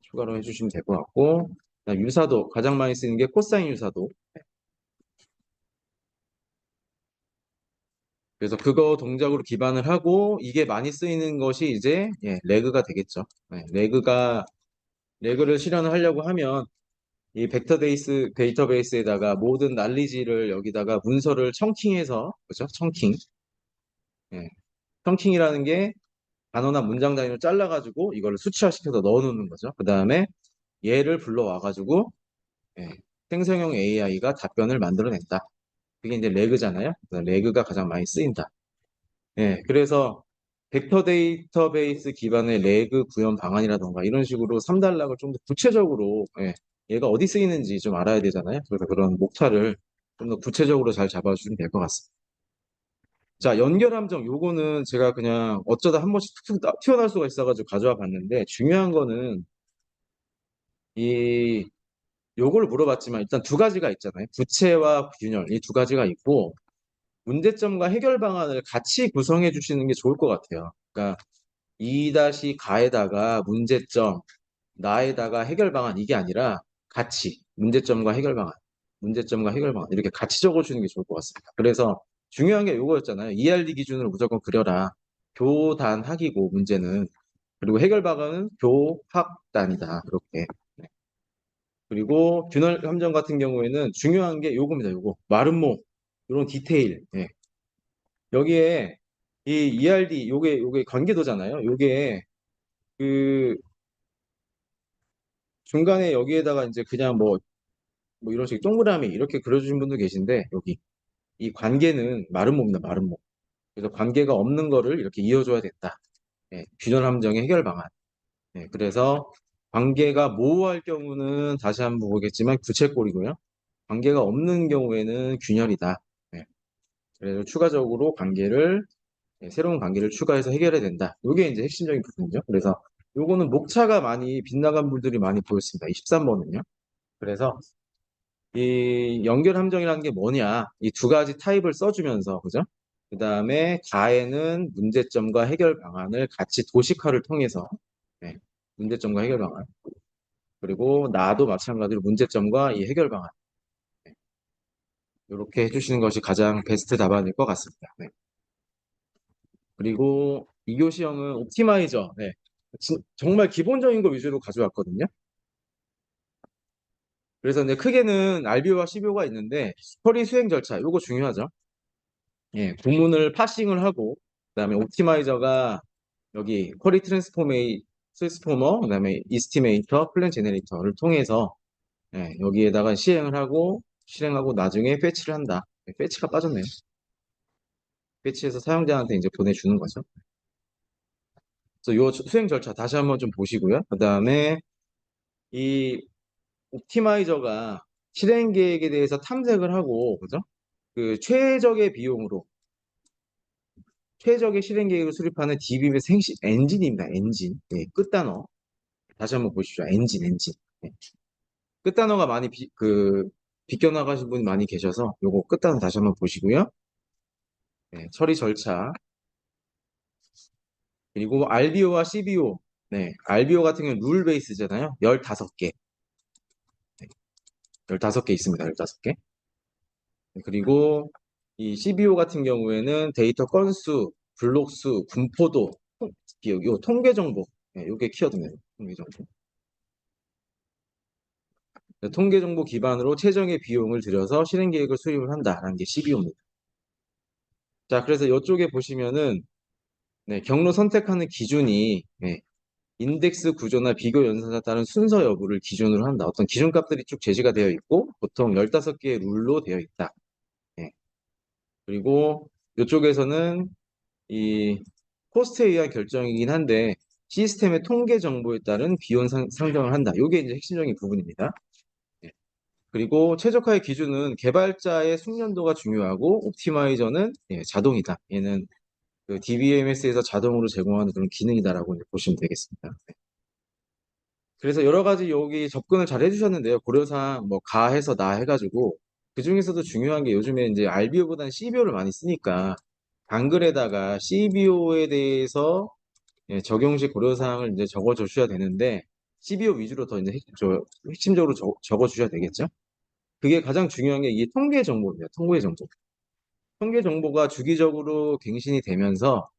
추가로 해주시면 될 것 같고, 그다음 유사도 가장 많이 쓰는 게 코사인 유사도. 그래서 그거 동작으로 기반을 하고 이게 많이 쓰이는 것이 이제 레그가 되겠죠. 레그를 실현을 하려고 하면 이 벡터 데이터베이스에다가 모든 난리지를 여기다가 문서를 청킹해서 그죠? 청킹. 예. 청킹이라는 게 단어나 문장 단위로 잘라가지고 이걸 수치화시켜서 넣어놓는 거죠. 그 다음에 얘를 불러와가지고 생성형 AI가 답변을 만들어낸다. 그게 이제 레그잖아요. 레그가 가장 많이 쓰인다. 그래서 벡터 데이터베이스 기반의 레그 구현 방안이라던가 이런 식으로 3단락을 좀 더 구체적으로 얘가 어디 쓰이는지 좀 알아야 되잖아요. 그래서 그런 목차를 좀 더 구체적으로 잘 잡아주시면 될 것 같습니다. 자, 연결 함정 요거는 제가 그냥 어쩌다 한 번씩 툭툭 튀어나올 수가 있어가지고 가져와 봤는데 중요한 거는 이 요걸 물어봤지만 일단 두 가지가 있잖아요. 부채와 균열 이 두 가지가 있고 문제점과 해결 방안을 같이 구성해 주시는 게 좋을 것 같아요. 그러니까 2-가에다가 문제점, 나에다가 해결 방안 이게 아니라 같이 문제점과 해결 방안 이렇게 같이 적어주는 게 좋을 것 같습니다. 그래서 중요한 게 이거였잖아요. ERD 기준으로 무조건 그려라. 교단학이고 문제는 그리고 해결 방안은 교학단이다. 이렇게. 그리고 균열 함정 같은 경우에는 중요한 게 요겁니다. 요거 마름모 이런 디테일. 여기에 이 ERD 요게 관계도잖아요. 요게 그 중간에 여기에다가 이제 그냥 뭐 이런 식 동그라미 이렇게 그려주신 분도 계신데 여기 이 관계는 마름모입니다. 마름모. 그래서 관계가 없는 거를 이렇게 이어줘야 된다. 균열 함정의 해결 방안. 그래서 관계가 모호할 경우는 다시 한번 보겠지만 부채꼴이고요. 관계가 없는 경우에는 균열이다. 그래서 추가적으로 관계를 새로운 관계를 추가해서 해결해야 된다. 이게 이제 핵심적인 부분이죠. 그래서 요거는 목차가 많이 빗나간 분들이 많이 보였습니다. 이 13번은요. 그래서 이 연결 함정이라는 게 뭐냐? 이 두 가지 타입을 써주면서, 그죠? 그 다음에 가에는 문제점과 해결 방안을 같이 도식화를 통해서, 네, 문제점과 해결 방안. 그리고 나도 마찬가지로 문제점과 이 해결 방안. 이렇게 해주시는 것이 가장 베스트 답안일 것 같습니다. 네. 그리고 2교시형은 옵티마이저. 네. 정말 기본적인 거 위주로 가져왔거든요. 그래서 이제 크게는 RBO와 CBO가 있는데, 쿼리 수행 절차, 요거 중요하죠. 예, 구문을 파싱을 하고, 그다음에 옵티마이저가 여기 쿼리 트랜스포머, 그다음에 이스티메이터, 플랜 제네레이터를 통해서 여기에다가 시행을 하고 실행하고 나중에 패치를 한다. 패치가 빠졌네요. 패치해서 사용자한테 이제 보내주는 거죠. 그래서 요 수행 절차 다시 한번 좀 보시고요. 그다음에 이 옵티마이저가 실행 계획에 대해서 탐색을 하고, 그죠? 그 최적의 실행 계획을 수립하는 DBM의 생식 엔진입니다. 엔진. 네, 끝단어. 다시 한번 보십시오. 엔진. 네. 끝단어가 많이 비껴나가신 분이 많이 계셔서 요거 끝단어 다시 한번 보시고요. 네, 처리 절차. 그리고 RBO와 CBO. 네, RBO 같은 경우는 룰 베이스잖아요. 15개. 네, 15개 있습니다. 15개. 그리고 이 CBO 같은 경우에는 데이터 건수, 블록 수, 분포도, 요 통계 정보. 네, 요게 키워드네요. 통계 정보. 통계 정보 기반으로 최정의 비용을 들여서 실행 계획을 수립을 한다라는 게 CBO입니다. 자, 그래서 이쪽에 보시면은 경로 선택하는 기준이 인덱스 구조나 비교 연산에 따른 순서 여부를 기준으로 한다. 어떤 기준값들이 쭉 제시가 되어 있고 보통 15개의 룰로 되어 있다. 예. 그리고 이쪽에서는 이 코스트에 의한 결정이긴 한데 시스템의 통계 정보에 따른 비용 상정을 한다. 이게 이제 핵심적인 부분입니다. 예. 그리고 최적화의 기준은 개발자의 숙련도가 중요하고 옵티마이저는 자동이다. 얘는 그 DBMS에서 자동으로 제공하는 그런 기능이다라고 이제 보시면 되겠습니다. 네. 그래서 여러 가지 여기 접근을 잘 해주셨는데요. 고려사항 뭐 가해서 나 해가지고 그 중에서도 중요한 게 요즘에 이제 RBO보다는 CBO를 많이 쓰니까 한글에다가 CBO에 대해서 적용시 고려사항을 이제 적어주셔야 되는데 CBO 위주로 더 이제 핵심적으로 적어주셔야 되겠죠. 그게 가장 중요한 게 이게 통계 정보입니다. 통계 정보. 통계 정보가 주기적으로 갱신이 되면서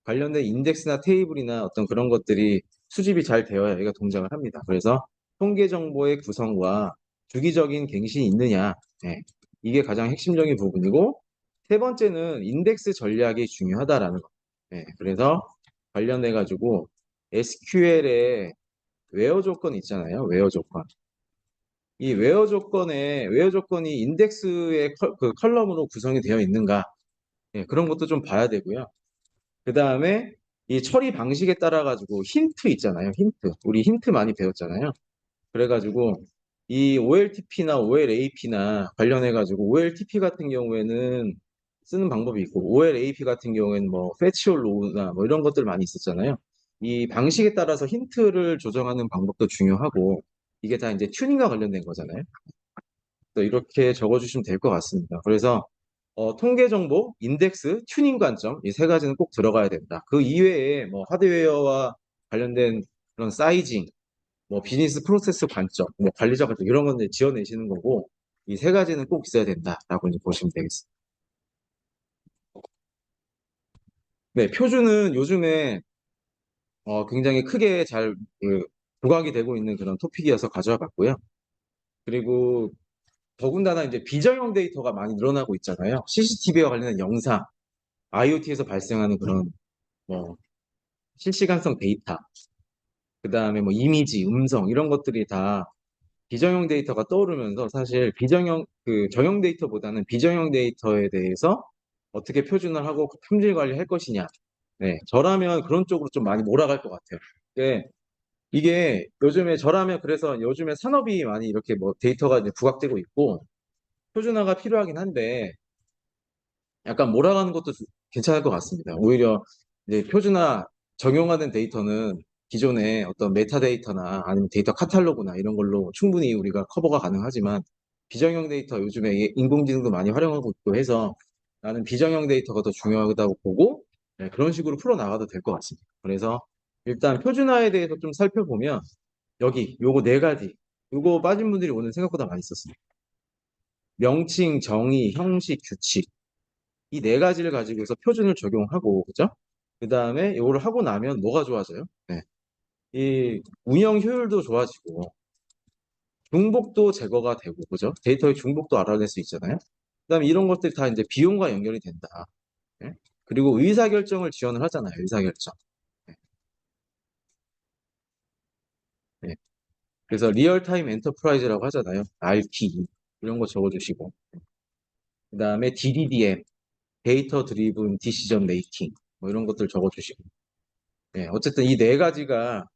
관련된 인덱스나 테이블이나 어떤 그런 것들이 수집이 잘 되어야 얘가 동작을 합니다. 그래서 통계 정보의 구성과 주기적인 갱신이 있느냐, 이게 가장 핵심적인 부분이고, 세 번째는 인덱스 전략이 중요하다라는 거. 그래서 관련해가지고 SQL에 웨어 조건 있잖아요. 웨어 조건. 이 웨어 조건이 인덱스의 그 컬럼으로 구성이 되어 있는가, 그런 것도 좀 봐야 되고요. 그 다음에 이 처리 방식에 따라 가지고 힌트 있잖아요. 힌트. 우리 힌트 많이 배웠잖아요. 그래가지고 이 OLTP나 OLAP나 관련해 가지고 OLTP 같은 경우에는 쓰는 방법이 있고 OLAP 같은 경우에는 뭐 패치올 로우나 뭐 이런 것들 많이 있었잖아요. 이 방식에 따라서 힌트를 조정하는 방법도 중요하고 이게 다 이제 튜닝과 관련된 거잖아요. 이렇게 적어주시면 될 것 같습니다. 그래서 통계 정보, 인덱스, 튜닝 관점 이 세 가지는 꼭 들어가야 된다. 그 이외에 뭐 하드웨어와 관련된 그런 사이징, 뭐 비즈니스 프로세스 관점, 뭐 관리자 관점 이런 건 이제 지어내시는 거고 이 세 가지는 꼭 있어야 된다라고 이제 보시면 되겠습니다. 네, 표준은 요즘에 굉장히 크게 잘 부각이 되고 있는 그런 토픽이어서 가져와 봤고요. 그리고 더군다나 이제 비정형 데이터가 많이 늘어나고 있잖아요. CCTV와 관련된 영상, IoT에서 발생하는 그런 뭐 실시간성 데이터, 그 다음에 뭐 이미지, 음성 이런 것들이 다 비정형 데이터가 떠오르면서 사실 정형 데이터보다는 비정형 데이터에 대해서 어떻게 표준을 하고 품질 관리할 것이냐. 네, 저라면 그런 쪽으로 좀 많이 몰아갈 것 같아요. 네, 이게 요즘에 저라면 그래서 요즘에 산업이 많이 이렇게 뭐 데이터가 이제 부각되고 있고 표준화가 필요하긴 한데 약간 몰아가는 것도 괜찮을 것 같습니다. 오히려 이제 표준화 적용하는 데이터는 기존의 어떤 메타데이터나 아니면 데이터 카탈로그나 이런 걸로 충분히 우리가 커버가 가능하지만 비정형 데이터 요즘에 인공지능도 많이 활용하고 있고 해서 나는 비정형 데이터가 더 중요하다고 보고 네, 그런 식으로 풀어나가도 될 것 같습니다. 그래서 일단 표준화에 대해서 좀 살펴보면 여기 요거 네 가지 요거 빠진 분들이 오늘 생각보다 많이 썼습니다. 명칭, 정의, 형식, 규칙 이 네 가지를 가지고서 표준을 적용하고, 그죠? 그 다음에 이거를 하고 나면 뭐가 좋아져요? 네. 이 운영 효율도 좋아지고, 중복도 제거가 되고, 그죠? 데이터의 중복도 알아낼 수 있잖아요. 그 다음에 이런 것들이 다 이제 비용과 연결이 된다. 네. 그리고 의사결정을 지원을 하잖아요. 의사결정. 네. 네. 그래서 리얼타임 엔터프라이즈라고 하잖아요. RTE. 이런 거 적어주시고. 그 다음에 DDDM, 데이터 드리븐 디시전 메이킹. 뭐 이런 것들 적어주시고. 네. 어쨌든 이 네 가지가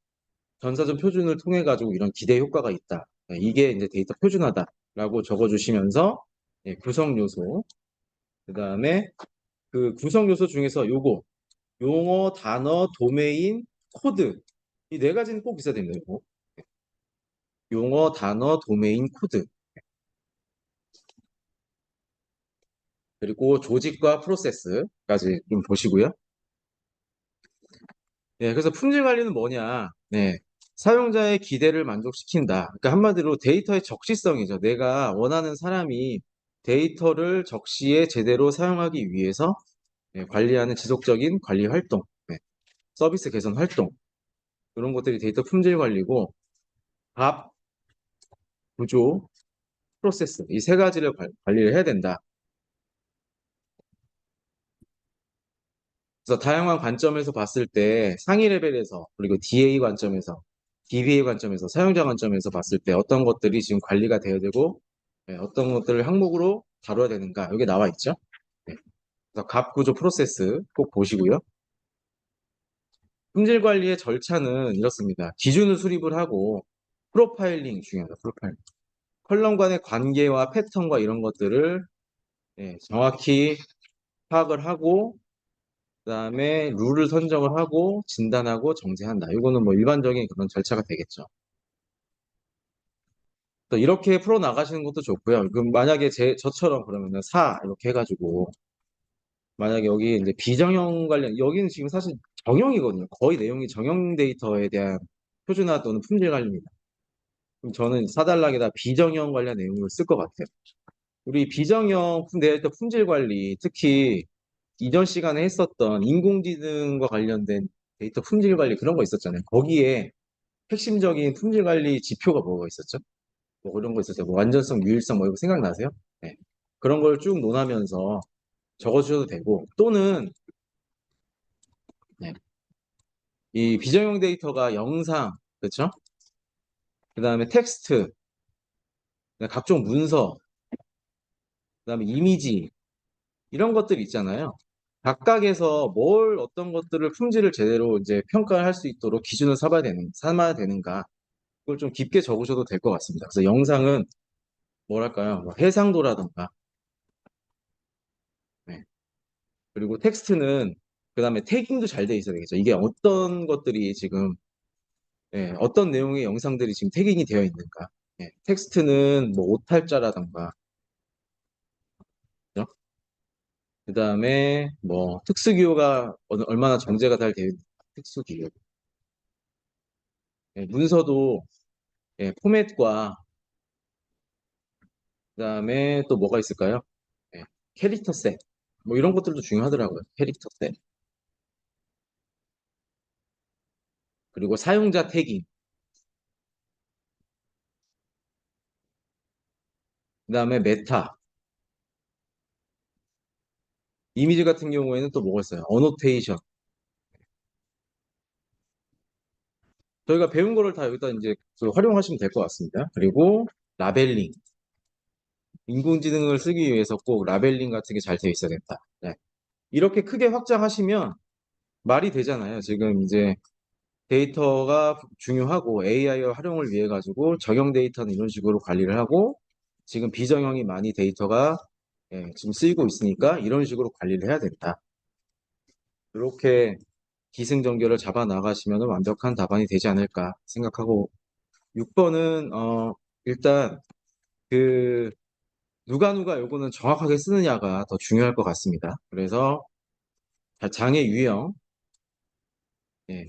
전사전 표준을 통해 가지고 이런 기대 효과가 있다. 네, 이게 이제 데이터 표준화다라고 적어주시면서 예, 구성 요소, 그 다음에 그 구성 요소 중에서 요거 용어, 단어, 도메인, 코드 이 네 가지는 꼭 있어야 됩니다. 요거 용어, 단어, 도메인, 코드 그리고 조직과 프로세스까지 좀 보시고요. 네, 그래서 품질 관리는 뭐냐? 네, 사용자의 기대를 만족시킨다. 그러니까 한마디로 데이터의 적시성이죠. 내가 원하는 사람이 데이터를 적시에 제대로 사용하기 위해서 네, 관리하는 지속적인 관리 활동, 네, 서비스 개선 활동 이런 것들이 데이터 품질 관리고 값, 구조, 프로세스 이 세 가지를 관리를 해야 된다. 그래서 다양한 관점에서 봤을 때 상위 레벨에서 그리고 DA 관점에서 DBA 관점에서 사용자 관점에서 봤을 때 어떤 것들이 지금 관리가 되어야 되고 네, 어떤 것들을 항목으로 다뤄야 되는가 여기 나와 있죠. 네, 그래서 값 구조 프로세스 꼭 보시고요. 품질 관리의 절차는 이렇습니다. 기준을 수립을 하고 프로파일링 중요하다. 프로파일링. 컬럼 간의 관계와 패턴과 이런 것들을 정확히 파악을 하고 그다음에 룰을 선정을 하고 진단하고 정제한다. 이거는 뭐 일반적인 그런 절차가 되겠죠. 또 이렇게 풀어 나가시는 것도 좋고요. 그럼 만약에 저처럼 그러면은 4 이렇게 해가지고 만약에 여기 이제 비정형 관련 여기는 지금 사실 정형이거든요. 거의 내용이 정형 데이터에 대한 표준화 또는 품질 관리입니다. 그럼 저는 4단락에다 비정형 관련 내용을 쓸 것 같아요. 우리 비정형 데이터 품질 관리 특히 이전 시간에 했었던 인공지능과 관련된 데이터 품질 관리 그런 거 있었잖아요. 거기에 핵심적인 품질 관리 지표가 뭐가 있었죠? 뭐 그런 거 있었죠. 뭐 완전성, 유일성 뭐 이거 생각나세요? 네. 그런 걸 쭉 논하면서 적어주셔도 되고 또는 네. 이 비정형 데이터가 영상, 그렇죠? 그다음에 텍스트, 그다음에 각종 문서, 그다음에 이미지 이런 것들이 있잖아요. 각각에서 뭘 어떤 것들을 품질을 제대로 이제 평가를 할 수 있도록 기준을 삼아야 되는가 그걸 좀 깊게 적으셔도 될 것 같습니다. 그래서 영상은 뭐랄까요? 뭐 해상도라든가 네. 그리고 텍스트는 그다음에 태깅도 잘 돼 있어야 되겠죠. 이게 어떤 것들이 지금 어떤 내용의 영상들이 지금 태깅이 되어 있는가. 텍스트는 뭐 오탈자라든가 그다음에 뭐 특수기호가 얼마나 정제가 잘 되어 있는가. 특수기호. 문서도 포맷과 그다음에 또 뭐가 있을까요? 예, 캐릭터 셋. 뭐 이런 것들도 중요하더라고요. 캐릭터 셋. 그리고 사용자 태깅. 그다음에 메타. 이미지 같은 경우에는 또 뭐가 있어요? 어노테이션. 저희가 배운 거를 다 여기다 이제 활용하시면 될 것 같습니다. 그리고 라벨링. 인공지능을 쓰기 위해서 꼭 라벨링 같은 게 잘 되어 있어야 된다. 네. 이렇게 크게 확장하시면 말이 되잖아요. 지금 이제 데이터가 중요하고 AI 활용을 위해 가지고 정형 데이터는 이런 식으로 관리를 하고 지금 비정형이 많이 데이터가 예, 지금 쓰이고 있으니까 이런 식으로 관리를 해야 된다. 이렇게 기승전결을 잡아 나가시면 완벽한 답안이 되지 않을까 생각하고 6번은 일단 그 누가 요거는 정확하게 쓰느냐가 더 중요할 것 같습니다. 그래서 장애 유형, 예,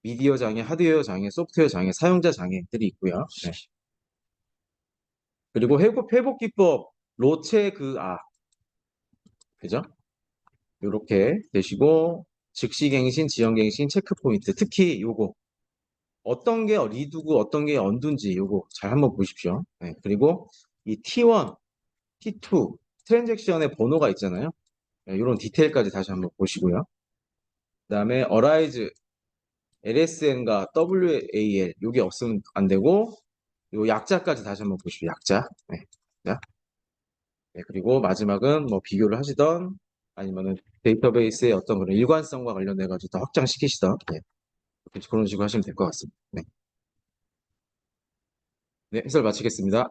미디어 장애, 하드웨어 장애, 소프트웨어 장애, 사용자 장애들이 있고요. 네. 그리고 회복 기법, 로체 그죠? 요렇게 되시고 즉시갱신, 지연갱신, 체크포인트, 특히 요거 어떤 게 리두고 어떤 게 언두인지 요거 잘 한번 보십시오. 네. 그리고 이 T1, T2 트랜잭션의 번호가 있잖아요. 네, 이런 디테일까지 다시 한번 보시고요. 그다음에 어라이즈, LSN과 WAL 요게 없으면 안 되고 요 약자까지 다시 한번 보십시오. 약자. 네. 자, 네, 그리고 마지막은 뭐 비교를 하시던 아니면은 데이터베이스의 어떤 그런 일관성과 관련해 가지고 더 확장시키시던 네, 그런 식으로 하시면 될 것 같습니다. 네. 네, 해설 마치겠습니다.